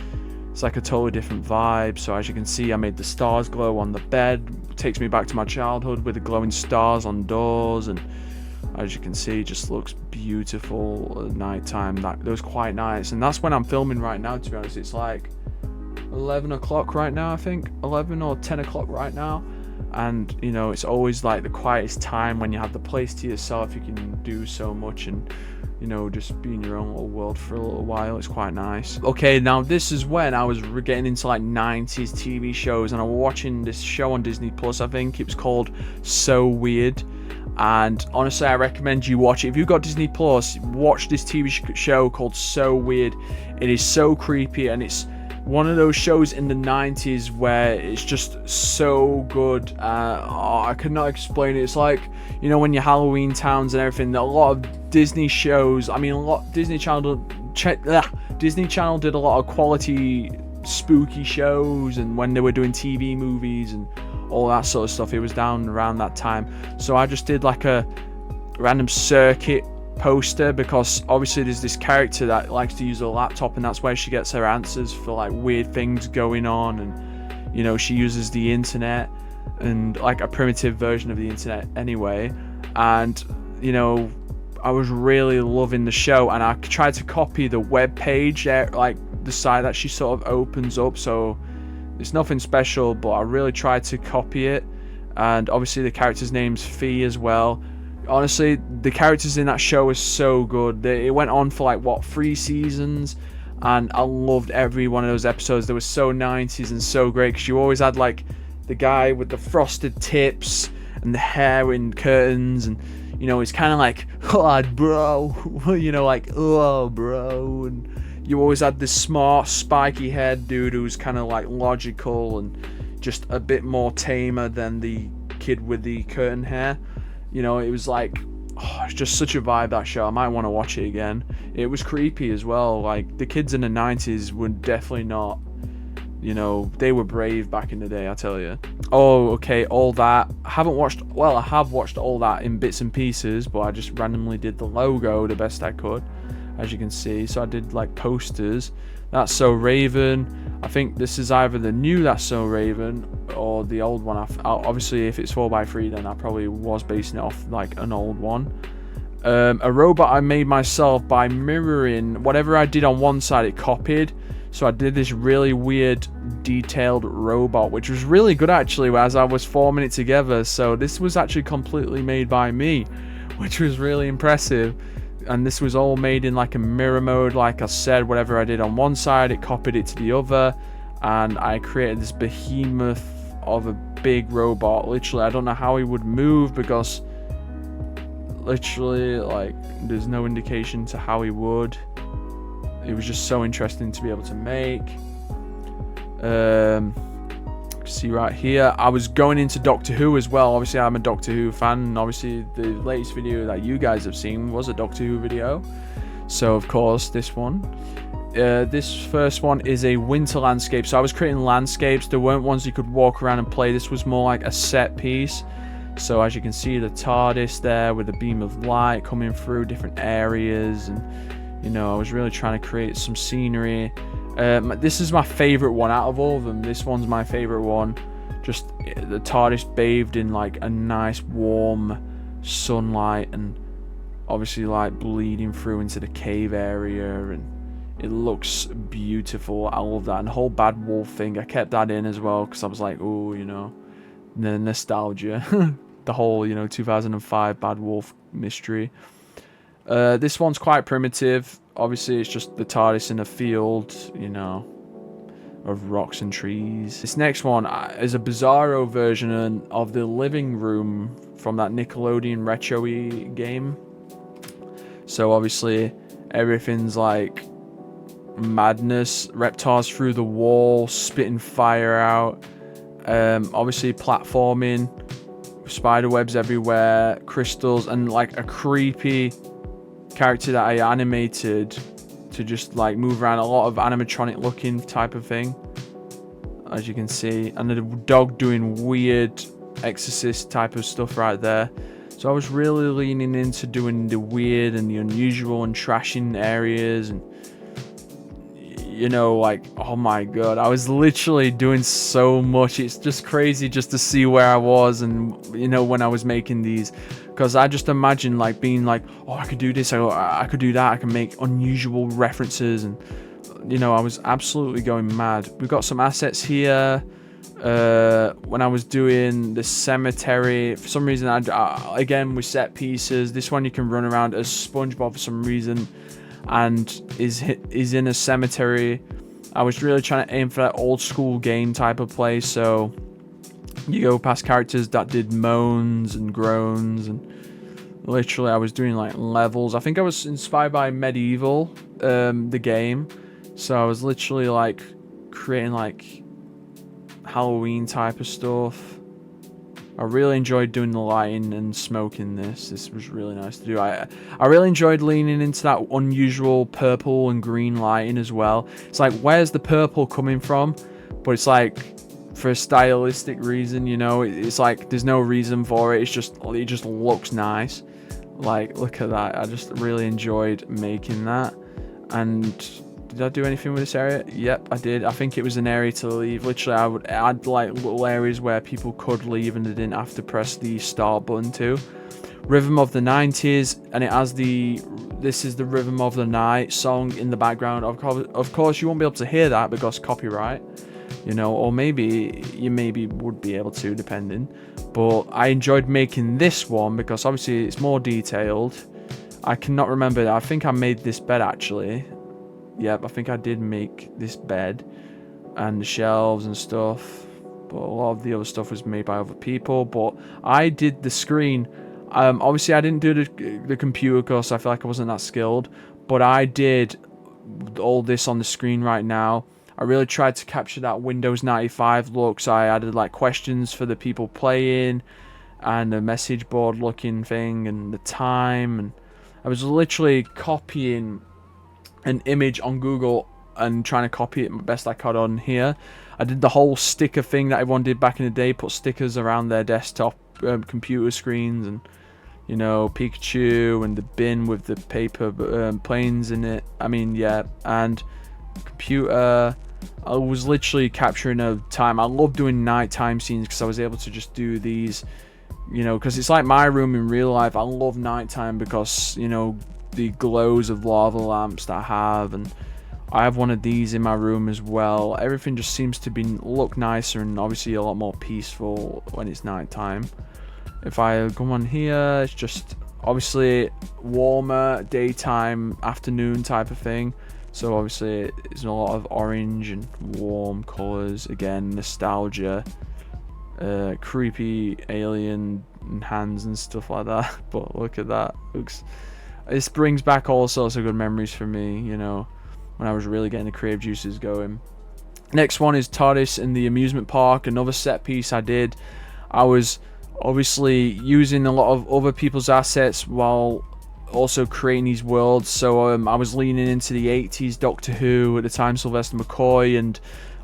A: it's like a totally different vibe. So as you can see, I made the stars glow on the bed. It takes me back to my childhood with the glowing stars on doors, and as you can see, it just looks beautiful at nighttime. Those quiet nights, and that's when I'm filming right now. To be honest, it's like 11 o'clock right now. I think 11 or 10 o'clock right now, and you know, it's always like the quietest time when you have the place to yourself. You can do so much and, you know, just be in your own little world for a little while. It's quite nice. Okay, now this is when I was getting into like 90s TV shows, and I was watching this show on Disney Plus. I think it was called So Weird, and honestly, I recommend you watch it. If you've got Disney Plus, watch this TV show called So Weird. It is so creepy, and it's one of those shows in the 90s where it's just so good. I could not explain it. It's like, you know, when your Halloween Towns and everything, a lot of Disney shows, I mean, Disney Channel did a lot of quality spooky shows, and when they were doing TV movies and all that sort of stuff, it was down around that time. So I just did like a random circuit poster, because obviously there's this character that likes to use a laptop, and that's where she gets her answers for like weird things going on, and you know, she uses the internet, and like a primitive version of the internet anyway. And you know, I was really loving the show, and I tried to copy the web page there, like the site that she sort of opens up. So it's nothing special, but I really tried to copy it. And obviously the character's name's Fee as well. Honestly, the characters in that show are so good. It went on for like, what, 3 seasons, and I loved every one of those episodes. They were so 90s and so great, because you always had like the guy with the frosted tips and the hair in curtains, and you know, it's kind of like, oh bro, you know, like, oh bro. And you always had this smart spiky haired dude who's kind of like logical and just a bit more tamer than the kid with the curtain hair. You know, it was like, oh, it's just such a vibe, that show. I might want to watch it again. It was creepy as well. Like, the kids in the 90s were definitely not, you know, they were brave back in the day, I tell you. Oh, okay, All That. I have watched All That in bits and pieces, but I just randomly did the logo the best I could, as you can see. So I did like posters. That's So Raven. I think this is either the new That's So Raven or the old one. Obviously, if it's 4x3, then I probably was basing it off like an old one. A robot I made myself by mirroring whatever I did on one side, it copied. So I did this really weird detailed robot, which was really good actually, as I was forming it together. So this was actually completely made by me, which was really impressive. And this was all made in like a mirror mode. Like I said, whatever I did on one side, it copied it to the other, and I created this behemoth of a big robot. Literally, I don't know how he would move, because literally, like, there's no indication to how he would. It was just so interesting to be able to make. See right here, I was going into Doctor Who as well. Obviously, I'm a Doctor Who fan, and obviously the latest video that you guys have seen was a Doctor Who video. So of course this one, this first one is a winter landscape. So I was creating landscapes. There weren't ones you could walk around and play. This was more like a set piece. So as you can see, the TARDIS there with a beam of light coming through different areas, and you know, I was really trying to create some scenery. This is my favorite one out of all of them. This one's my favorite one. Just the TARDIS bathed in like a nice warm sunlight, and obviously like bleeding through into the cave area, and it looks beautiful. I love that. And the whole Bad Wolf thing, I kept that in as well, because I was like, oh, you know, the nostalgia. The whole, you know, 2005 Bad Wolf mystery. This one's quite primitive. Obviously, it's just the TARDIS in a field, you know, of rocks and trees. This next one is a bizarro version of the living room from that Nickelodeon retro-y game. So obviously, everything's like madness. Reptiles through the wall, spitting fire out. Obviously, platforming, spider webs everywhere, crystals, and like a creepy character that I animated to just like move around, a lot of animatronic looking type of thing, as you can see, and the dog doing weird exorcist type of stuff right there. So I was really leaning into doing the weird and the unusual and trashing areas, and you know, like, oh my god, I was literally doing so much. It's just crazy just to see where I was, and you know, when I was making these, because I just imagine like being like, oh, I could do this, I could do that, I can make unusual references, and you know, I was absolutely going mad. We've got some assets here. When I was doing the cemetery, for some reason, again with set pieces, this one you can run around as SpongeBob for some reason, and is in a cemetery. I was really trying to aim for that old school game type of play, so you go past characters that did moans and groans, and literally I was doing like levels. I think I was inspired by Medieval, the game, so I was literally like creating like Halloween type of stuff. I really enjoyed doing the lighting and smoking this. This was really nice to do. I really enjoyed leaning into that unusual purple and green lighting as well. It's like, where's the purple coming from? But it's like, for a stylistic reason, you know, it's like there's no reason for it. It just looks nice. Like, look at that. I just really enjoyed making that. And did I do anything with this area? Yep, I did. I think it was an area to leave. Literally, I would add like little areas where people could leave and they didn't have to press the start button too. Rhythm of the 90s, and it has this is the Rhythm of the Night song in the background. Of course, you won't be able to hear that because copyright, you know, or maybe you would be able to, depending. But I enjoyed making this one because obviously it's more detailed. I cannot remember. I think I made this bed actually. Yep, I think I did make this bed and the shelves and stuff, but a lot of the other stuff was made by other people. But I did the screen. Obviously I didn't do the computer because I feel like I wasn't that skilled, but I did all this on the screen right now. I really tried to capture that Windows 95 look, so I added like questions for the people playing and a message board looking thing and the time, and I was literally copying an image on Google and trying to copy it best I could on here. I did the whole sticker thing that everyone did back in the day, put stickers around their desktop computer screens, and you know, Pikachu and the bin with the paper planes in it. I mean, yeah, and computer. I was literally capturing a time. I love doing nighttime scenes because I was able to just do these, you know, because it's like my room in real life. I love nighttime because, you know, the glows of lava lamps that I have, and I have one of these in my room as well. Everything just seems to look nicer and obviously a lot more peaceful when it's nighttime. If I come on here, it's just obviously warmer daytime, afternoon type of thing. So obviously it's a lot of orange and warm colors. Again, nostalgia, creepy alien hands and stuff like that. But look at that. This brings back all sorts of good memories for me, you know, when I was really getting the creative juices going. Next one is TARDIS in the amusement park. Another set piece I did. I was obviously using a lot of other people's assets while also creating these worlds. So I was leaning into the 80s Doctor Who at the time, Sylvester McCoy and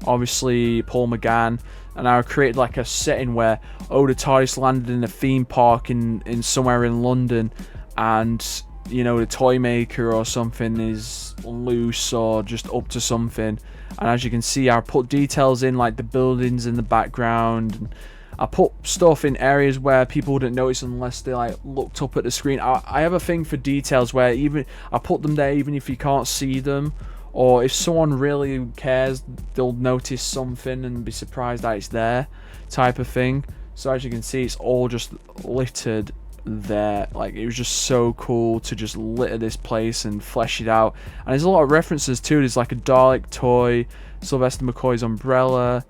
A: obviously Paul McGann, and I created like a setting where the TARDIS landed in a theme park in somewhere in London, and you know, the toy maker or something is loose or just up to something. And as you can see, I put details in like the buildings in the background, and I put stuff in areas where people wouldn't notice unless they like looked up at the screen. I have a thing for details where even I put them there even if you can't see them, or if someone really cares, they'll notice something and be surprised that it's there, type of thing. So as you can see, it's all just littered there. Like, it was just so cool to just litter this place and flesh it out. And there's a lot of references too. There's like a Dalek toy, Sylvester McCoy's umbrella,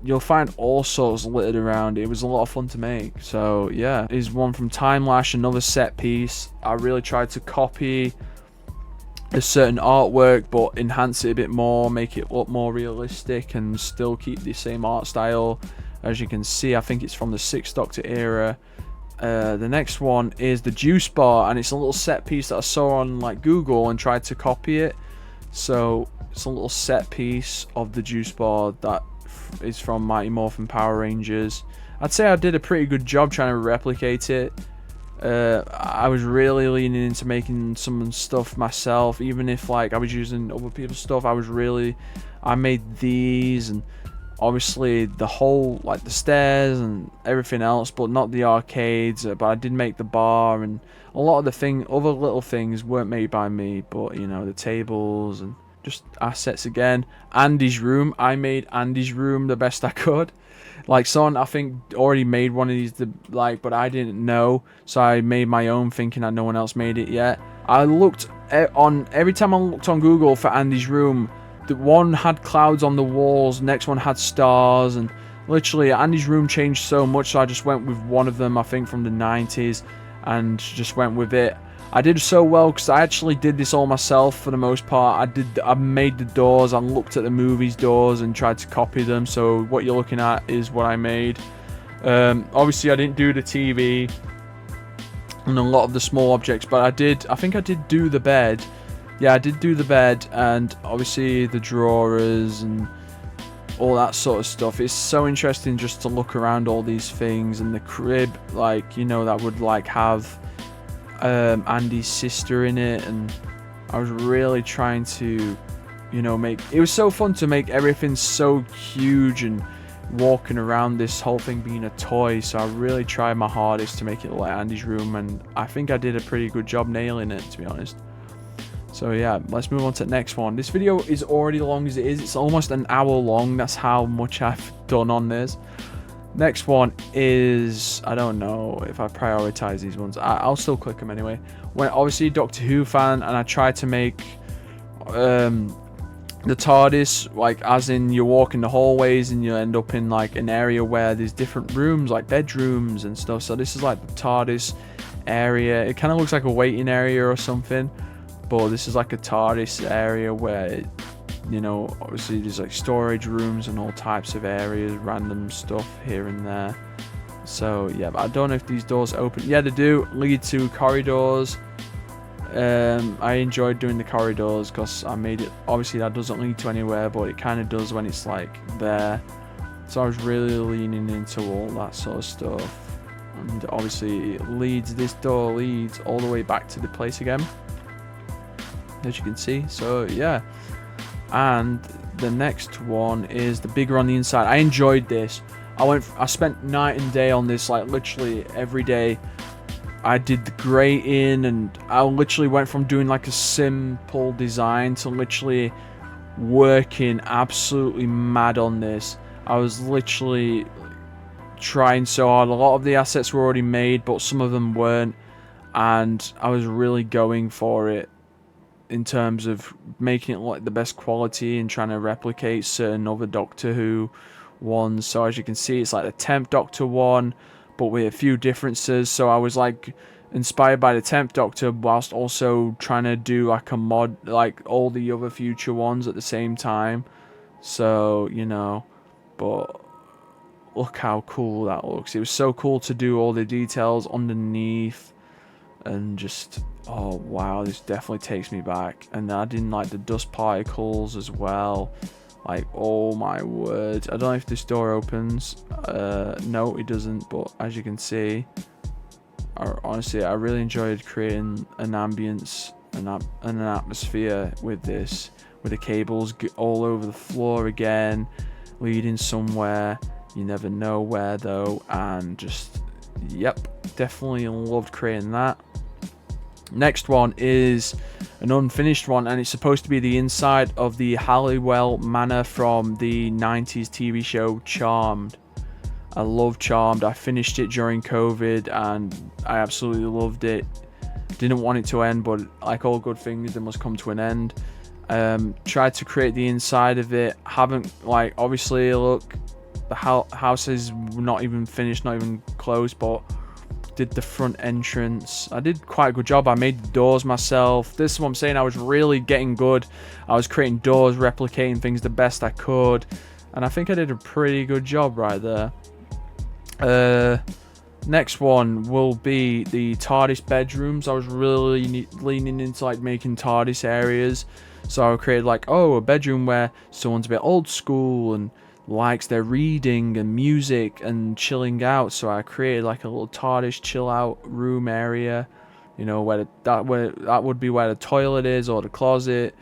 A: you'll find all sorts littered around. It was a lot of fun to make. So yeah, here's one from Time Lash, another set piece. I really tried to copy a certain artwork but enhance it a bit more, make it look more realistic and still keep the same art style. As you can see, I think it's from the 6th Doctor era. The next one is the juice bar, and it's a little set piece that I saw on like Google and tried to copy it. So it's a little set piece of the juice bar that is from Mighty Morphin Power Rangers. I'd say I did a pretty good job trying to replicate it. I was really leaning into making some stuff myself, even if like I was using other people's stuff. I made these, and obviously the whole like the stairs and everything else, but not the arcades. But I did make the bar, and a lot of the other little things weren't made by me, but you know, the tables and just assets again. Andy's room. I made Andy's room the best I could. Like, someone I think already made one of these, but I didn't know, so I made my own, thinking that no one else made it yet. I looked every time I looked on Google for Andy's room, the one had clouds on the walls, next one had stars, and literally Andy's room changed so much, so I just went with one of them, I think from the 90s, and just went with it. I did so well because I actually did this all myself for the most part. I made the doors, I looked at the movies doors and tried to copy them, so what you're looking at is what I made. Obviously I didn't do the TV and a lot of the small objects, but I think I did do the bed. Yeah, I did do the bed, and obviously the drawers and all that sort of stuff. It's so interesting just to look around all these things, and the crib, like, you know, that would like have Andy's sister in it, and I was really trying to, you know, it was so fun to make everything so huge and walking around this whole thing being a toy, so I really tried my hardest to make it like Andy's room, and I think I did a pretty good job nailing it, to be honest. So yeah, let's move on to the next one. This video is already long as it is. It's almost an hour long. That's how much I've done on this. Next one is, I don't know if I prioritize these ones. I'll still click them anyway. When obviously Doctor Who fan, and I tried to make the TARDIS, like, as in you're walking the hallways and you end up in like an area where there's different rooms, like bedrooms and stuff. So this is like the TARDIS area. It kind of looks like a waiting area or something, but this is like a TARDIS area where you know, obviously there's like storage rooms and all types of areas, random stuff here and there. So yeah, but I don't know if these doors open. Yeah, they do lead to corridors. I enjoyed doing the corridors because I made it, obviously that doesn't lead to anywhere, but it kind of does when it's like there. So I was really leaning into all that sort of stuff. And obviously this door leads all the way back to the place again, as you can see. So yeah. And the next one is the bigger on the inside. I enjoyed this. I spent night and day on this, like literally every day. I did the grating, and I literally went from doing like a simple design to literally working absolutely mad on this. I was literally trying so hard. A lot of the assets were already made, but some of them weren't, and I was really going for it in terms of making it like the best quality and trying to replicate certain other Doctor Who ones. So as you can see, it's like the 10th Doctor one, but with a few differences. So I was like inspired by the 10th Doctor whilst also trying to do like a mod, like all the other future ones at the same time. So, you know, but look how cool that looks. It was so cool to do all the details underneath, and just, oh wow, this definitely takes me back. And I didn't like the dust particles as well. Like, oh my word. I don't know if this door opens. No, it doesn't, but as you can see, honestly, I really enjoyed creating an ambience and an atmosphere with this, with the cables all over the floor again, leading somewhere. You never know where though, and just, yep, definitely loved creating that. Next one is an unfinished one, and it's supposed to be the inside of the Halliwell Manor from the 90s TV show Charmed. I love Charmed. I finished it during COVID and I absolutely loved it. Didn't want it to end, but like all good things, they must come to an end. Tried to create the inside of it. Haven't, like, obviously look, the house is not even finished, not even closed, but did the front entrance. I did quite a good job. I made the doors myself. This is what I'm saying, I was really getting good. I was creating doors, replicating things the best I could, and I think I did a pretty good job right there. Next one will be the TARDIS bedrooms. I was really leaning into like making TARDIS areas, so I created like, oh, a bedroom where someone's a bit old school and likes their reading and music and chilling out. So I created like a little TARDIS chill out room area, you know, where that would be where the toilet is or the closet,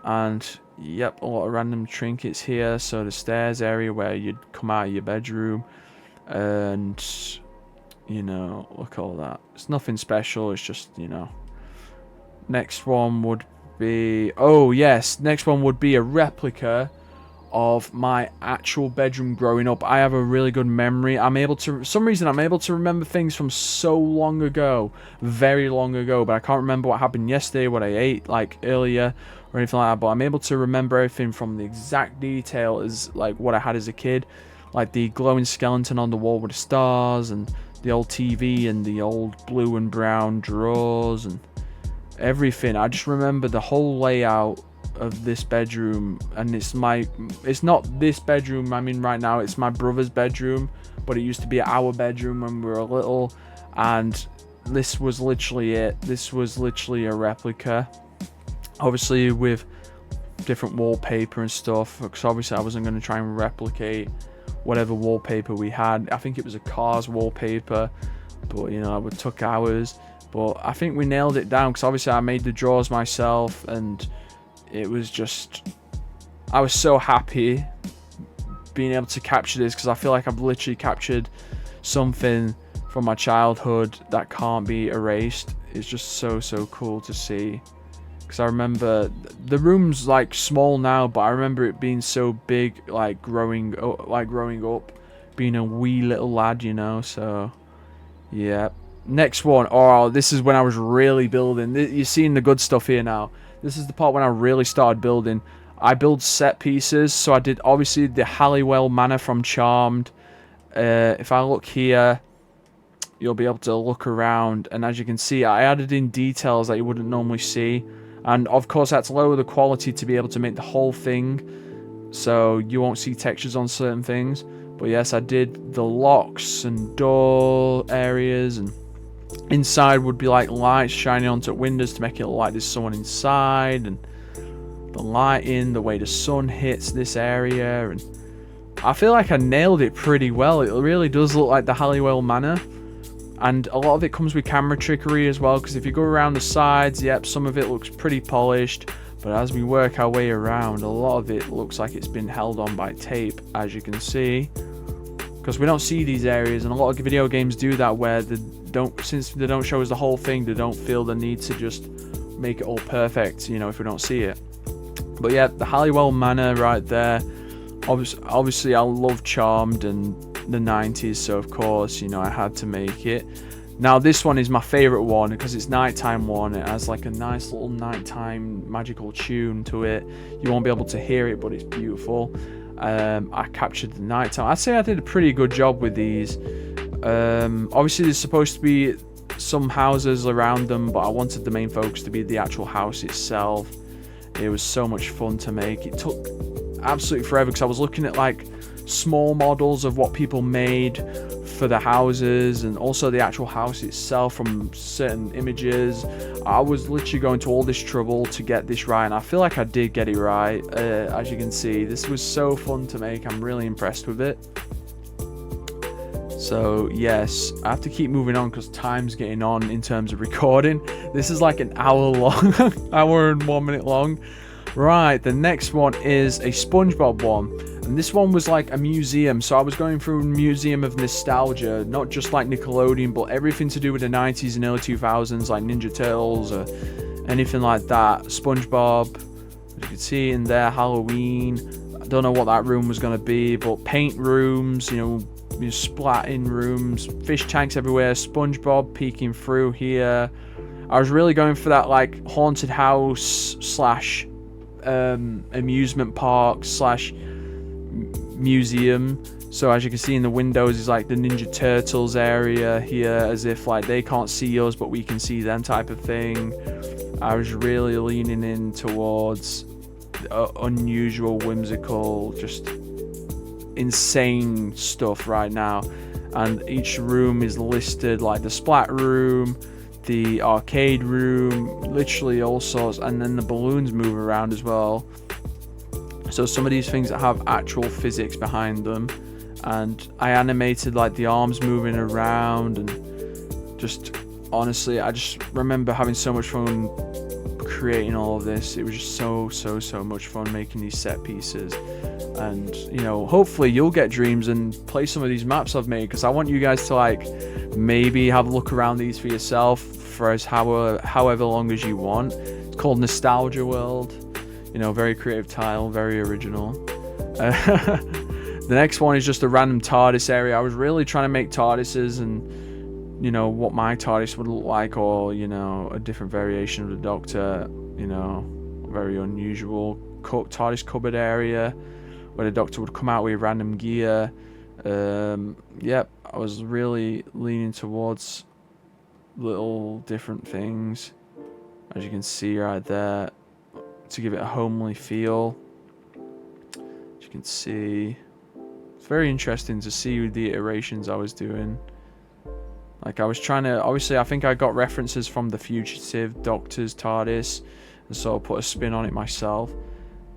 A: and yep, a lot of random trinkets here. So the stairs area where you'd come out of your bedroom, and you know, look at all that. It's nothing special, it's just, you know. Next one would be... Oh, yes. Next one would be a replica of my actual bedroom growing up. I have a really good memory. I'm able to... For some reason, I'm able to remember things from so long ago. Very long ago. But I can't remember what happened yesterday, what I ate, like, earlier, or anything like that. But I'm able to remember everything from the exact detail as, like, what I had as a kid. Like, the glowing skeleton on the wall with the stars, and the old TV, and the old blue and brown drawers, and everything. I just remember the whole layout of this bedroom, and it's not this bedroom I'm in right now, it's my brother's bedroom, but it used to be our bedroom when we were little, and this was literally it. This was literally a replica, obviously with different wallpaper and stuff, because obviously I wasn't going to try and replicate whatever wallpaper we had. I think it was a Cars wallpaper, but you know, we took ours. But I think we nailed it down, because obviously I made the drawers myself, and it was just... I was so happy being able to capture this, because I feel like I've literally captured something from my childhood that can't be erased. It's just so cool to see. Because I remember... The room's like small now, but I remember it being so big, like growing up, being a wee little lad, you know, so... Yeah. Next one. Oh, this is when I was really building. You're seeing the good stuff here now. This is the part when I really started building. I build set pieces. So I did, obviously, the Halliwell Manor from Charmed. If I look here, you'll be able to look around. And as you can see, I added in details that you wouldn't normally see. And, of course, I had to lower the quality to be able to make the whole thing. So you won't see textures on certain things. But, yes, I did the locks and door areas, and inside would be like lights shining onto windows to make it look like there's someone inside, and the lighting, the way the sun hits this area, and I feel like I nailed it pretty well. It really does look like the Halliwell Manor, and a lot of it comes with camera trickery as well, because if you go around the sides, yep, some of it looks pretty polished, but as we work our way around, a lot of it looks like it's been held on by tape, as you can see, because we don't see these areas, and a lot of video games do that, where since they don't show us the whole thing, they don't feel the need to just make it all perfect, you know, if we don't see it. But yeah, the Halliwell Manor right there. Obviously I love Charmed and the 90s, so of course, you know, I had to make it. Now this one is my favorite one, because it's nighttime one. It has like a nice little nighttime magical tune to it. You won't be able to hear it, but it's beautiful. I captured the nighttime. I'd say I did a pretty good job with these. Obviously there's supposed to be some houses around them, but I wanted the main focus to be the actual house itself. It was so much fun to make. It took absolutely forever, because I was looking at like small models of what people made for the houses, and also the actual house itself from certain images. I was literally going to all this trouble to get this right, and I feel like I did get it right. As you can see, this was so fun to make. I'm really impressed with it. So yes, I have to keep moving on because time's getting on in terms of recording. This is like an hour long, hour and 1 minute long. Right, the next one is a SpongeBob one, and this one was like a museum. So I was going through a museum of nostalgia, not just like Nickelodeon, but everything to do with the 90s and early 2000s, like Ninja Turtles or anything like that. SpongeBob, as you can see in there, Halloween. I don't know what that room was going to be, but paint rooms, you know, splatting rooms, fish tanks everywhere, SpongeBob peeking through here. I was really going for that like haunted house slash amusement park slash museum. So as you can see in the windows is like the Ninja Turtles area here, as if like they can't see us but we can see them type of thing. I was really leaning in towards unusual, whimsical, just insane stuff right now. And each room is listed, like the splat room, the arcade room, literally all sorts, and then the balloons move around as well. So some of these things that have actual physics behind them, and I animated like the arms moving around, and just honestly I just remember having so much fun creating all of this. It was just so much fun making these set pieces. And you know, hopefully you'll get dreams and play some of these maps I've made, because I want you guys to like maybe have a look around these for yourself for as however long as you want. It's called Nostalgia World. You know, very creative title, very original. The next one is just a random TARDIS area. I was really trying to make TARDISes and, you know, what my TARDIS would look like, or, you know, a different variation of the Doctor, you know, very unusual TARDIS cupboard area where the Doctor would come out with random gear. Yep, I was really leaning towards little different things, as you can see right there, to give it a homely feel. As you can see, it's very interesting to see the iterations I was doing. Like, I was trying to, obviously I think I got references from the Fugitive Doctor's TARDIS and sort of put a spin on it myself,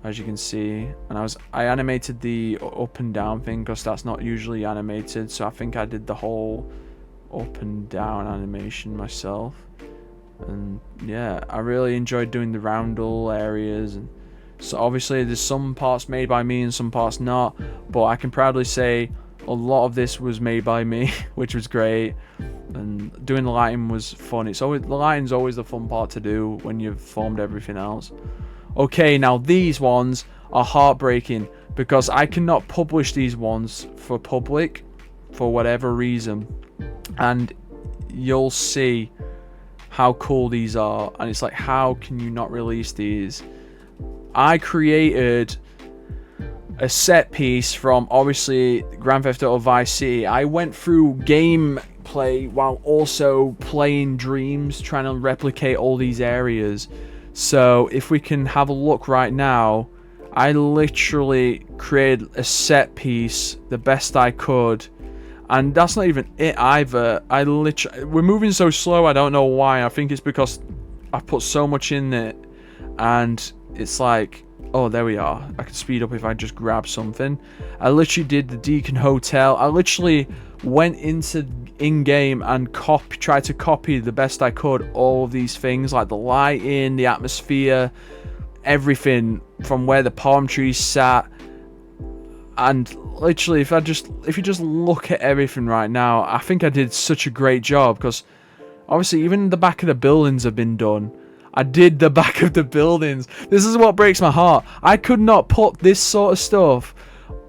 A: as you can see. And I animated the up and down thing because that's not usually animated, so I think I did the whole up and down animation myself. And yeah, I really enjoyed doing the roundel areas. And so obviously there's some parts made by me and some parts not, but I can proudly say a lot of this was made by me, which was great. And doing the lighting was fun. It's always, the lighting's always the fun part to do when you've formed everything else. Okay, now these ones are heartbreaking because I cannot publish these ones for public for whatever reason, and you'll see how cool these are. And it's like, how can you not release these? I created a set piece from, obviously, Grand Theft Auto Vice City. I went through gameplay while also playing Dreams, trying to replicate all these areas. So if we can have a look right now, I literally created a set piece the best I could. And that's not even it either. We're moving so slow, I don't know why. I think it's because I've put so much in it. And it's like, oh, there we are. I can speed up if I just grab something. I literally did the Deacon Hotel. I literally went into in-game and tried to copy the best I could all of these things, like the lighting, the atmosphere, everything from where the palm trees sat. And literally, if you just look at everything right now, I think I did such a great job, because obviously even the back of the buildings have been done. I did the back of the buildings. This is what breaks my heart. I could not put this sort of stuff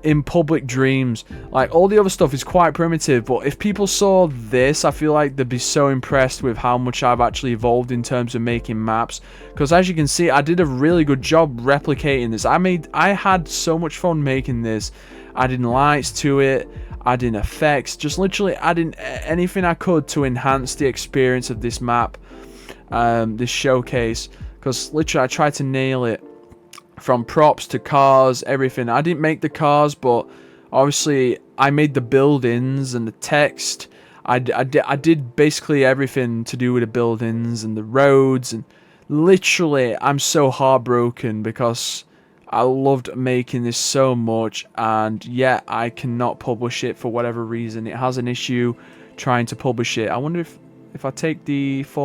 A: in public Dreams. Like, all the other stuff is quite primitive, but if people saw this, I feel like they'd be so impressed with how much I've actually evolved in terms of making maps. Because as you can see, I did a really good job replicating this. I had so much fun making this, adding lights to it, adding effects, just literally adding anything I could to enhance the experience of this map, this showcase. Because literally I tried to nail it, from props to cars, everything. I didn't make the cars, but obviously I made the buildings and the text. I did basically everything to do with the buildings and the roads, and literally I'm so heartbroken because I loved making this so much, and yet I cannot publish it for whatever reason. It has an issue trying to publish it. I wonder if I take the if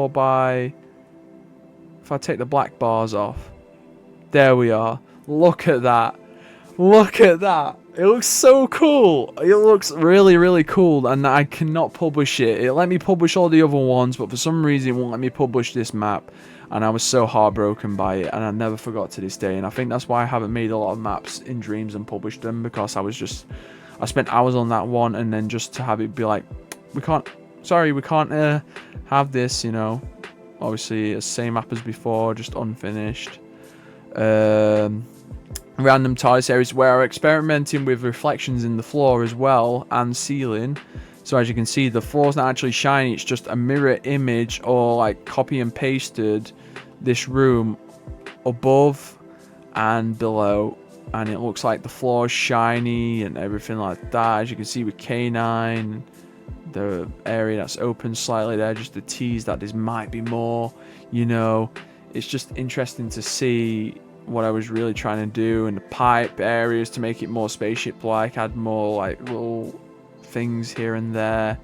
A: I take the black bars off. There we are. Look at that. Look at that. It looks so cool. It looks really, really cool, and I cannot publish it. It let me publish all the other ones, but for some reason it won't let me publish this map, and I was so heartbroken by it, and I never forgot to this day. And I think that's why I haven't made a lot of maps in Dreams and published them, because I spent hours on that one, and then just to have it be like, we can't have this, you know. Obviously, it's the same map as before, just unfinished. Random TARDIS areas where I'm experimenting with reflections in the floor as well, and ceiling. So as you can see, the floor's not actually shiny, it's just a mirror image, or like copy and pasted this room above and below, and it looks like the floor is shiny and everything like that. As you can see with K9, the area that's open slightly there, just to tease that there might be more, you know. It's just interesting to see what I was really trying to do, and the pipe areas to make it more spaceship-like, add more like little things here and there.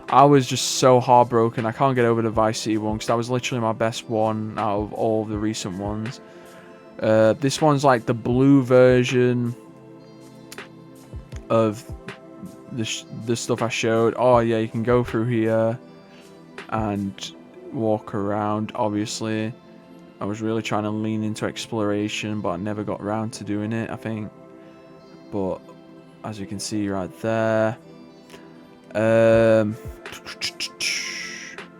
A: I was just so heartbroken. I can't get over the Vice City one, because that was literally my best one out of all of the recent ones. This one's like the blue version of the stuff I showed. Oh yeah, you can go through here and walk around, obviously. I was really trying to lean into exploration, but I never got around to doing it, I think. But as you can see right there.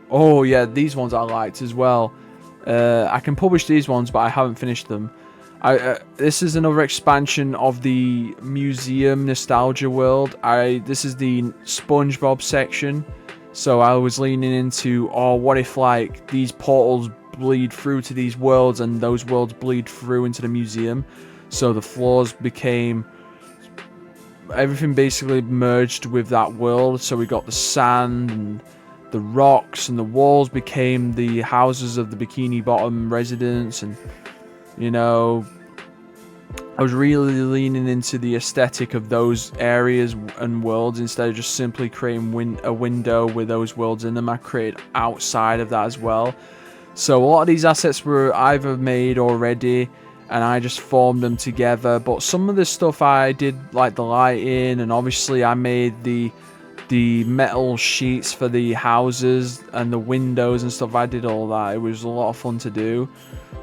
A: Oh yeah, these ones I liked as well. I can publish these ones, but I haven't finished them. This is another expansion of the museum nostalgia world. This is the SpongeBob section. So I was leaning into, oh, what if like these portals bleed through to these worlds and those worlds bleed through into the museum. So the floors became, everything basically merged with that world. So we got the sand and the rocks, and the walls became the houses of the Bikini Bottom residents. And you know, I was really leaning into the aesthetic of those areas and worlds instead of just simply creating a window with those worlds in them. I created outside of that as well. So a lot of these assets were either made already and I just formed them together, but some of the stuff I did, like the lighting, and obviously I made the metal sheets for the houses and the windows and stuff. I did all that. It was a lot of fun to do.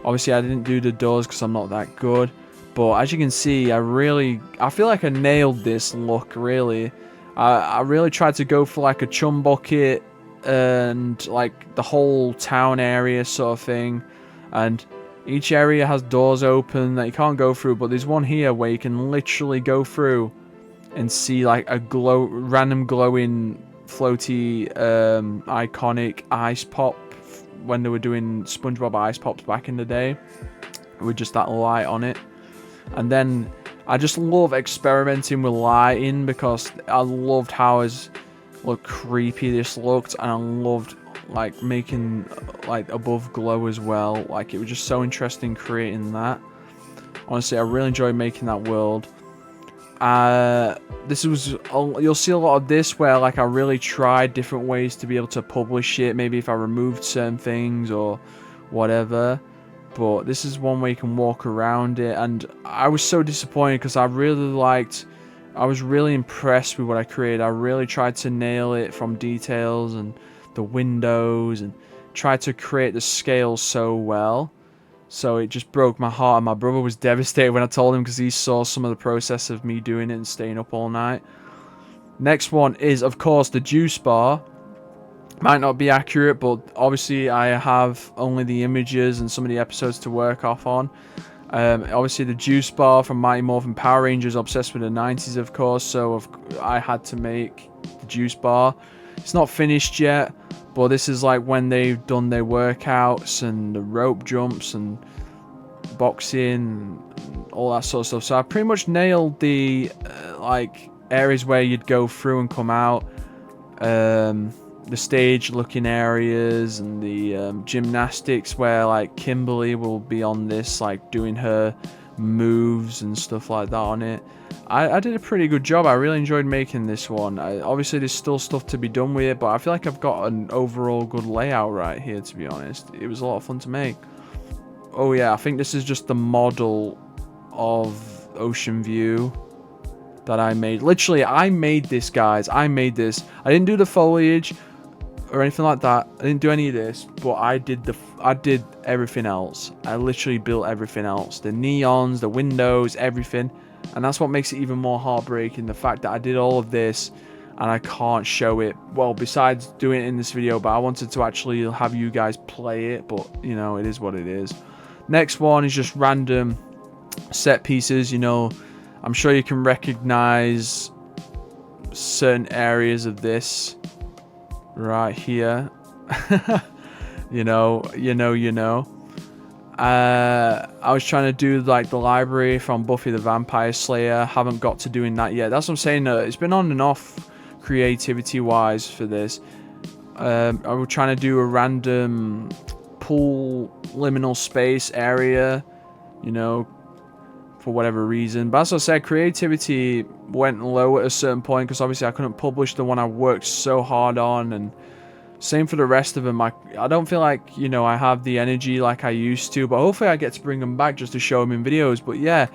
A: Obviously I didn't do the doors because I'm not that good, but as you can see, I feel like I nailed this look. Really, I really tried to go for like a chum bucket and like the whole town area sort of thing, and each area has doors open that you can't go through, but there's one here where you can literally go through and see like a random glowing floaty iconic ice pop when they were doing SpongeBob ice pops back in the day with just that light on it. And then I just love experimenting with lighting because I loved how creepy this looked, and I loved like making like above glow as well. Like it was just so interesting creating that. Honestly, I really enjoyed making that world. You'll see a lot of this where like I really tried different ways to be able to publish it, maybe if I removed certain things or whatever, but this is one way you can walk around it. And I was so disappointed because I was really impressed with what I created. I really tried to nail it from details and the windows and tried to create the scale so well. So it just broke my heart, and my brother was devastated when I told him because he saw some of the process of me doing it and staying up all night. Next one is, of course, the juice bar. Might not be accurate, but obviously I have only the images and some of the episodes to work off on. Obviously the juice bar from Mighty Morphin Power Rangers, obsessed with the 90s, of course, so I had to make the juice bar. It's not finished yet, but this is like when they've done their workouts and the rope jumps and boxing and all that sort of stuff. So I pretty much nailed the like areas where you'd go through and come out, the stage looking areas, and the gymnastics where like Kimberly will be on this, like doing her moves and stuff like that on it. I did a pretty good job. I really enjoyed making this one. Obviously there's still stuff to be done with it, but I feel like I've got an overall good layout right here, to be honest. It was a lot of fun to make. Oh yeah, I think this is just the model of Ocean View that I made. Literally, I made this, guys. I made this. I didn't do the foliage or anything like that. I didn't do any of this, but I did everything else. I literally built everything else. The neons, the windows, everything. And that's what makes it even more heartbreaking, the fact that I did all of this and I can't show it. Well, besides doing it in this video, but I wanted to actually have you guys play it, but you know, it is what it is. Next one is just random set pieces. You know, I'm sure you can recognize certain areas of this right here. you know. I was trying to do like the library from Buffy the Vampire Slayer. Haven't got to doing that yet. That's what I'm saying. It's been on and off creativity wise for this. I was trying to do a random pool liminal space area, you know, for whatever reason. But as I said, creativity went low at a certain point because obviously I couldn't publish the one I worked so hard on, and same for the rest of them. I don't feel like, you know, I have the energy like I used to, but hopefully I get to bring them back just to show them in videos. But yeah,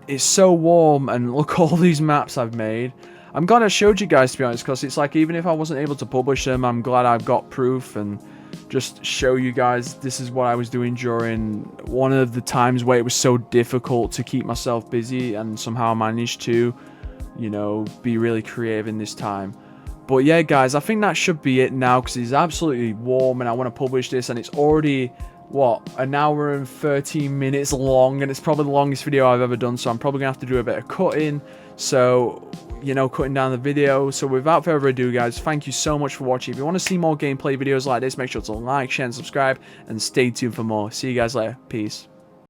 A: it's so warm, and look all these maps I've made. I'm glad I showed you guys, to be honest, because it's like, even if I wasn't able to publish them, I'm glad I've got proof, and just show you guys this is what I was doing during one of the times where it was so difficult to keep myself busy, and somehow I managed to, you know, be really creative in this time. But yeah, guys, I think that should be it now, because it's absolutely warm and I want to publish this, and it's already, what, an hour and 13 minutes long, and it's probably the longest video I've ever done, so I'm probably gonna have to do a bit of cutting, so, you know, cutting down the video. So without further ado, guys, thank you so much for watching. If you want to see more gameplay videos like this, make sure to like, share, and subscribe, and stay tuned for more. See you guys later. Peace.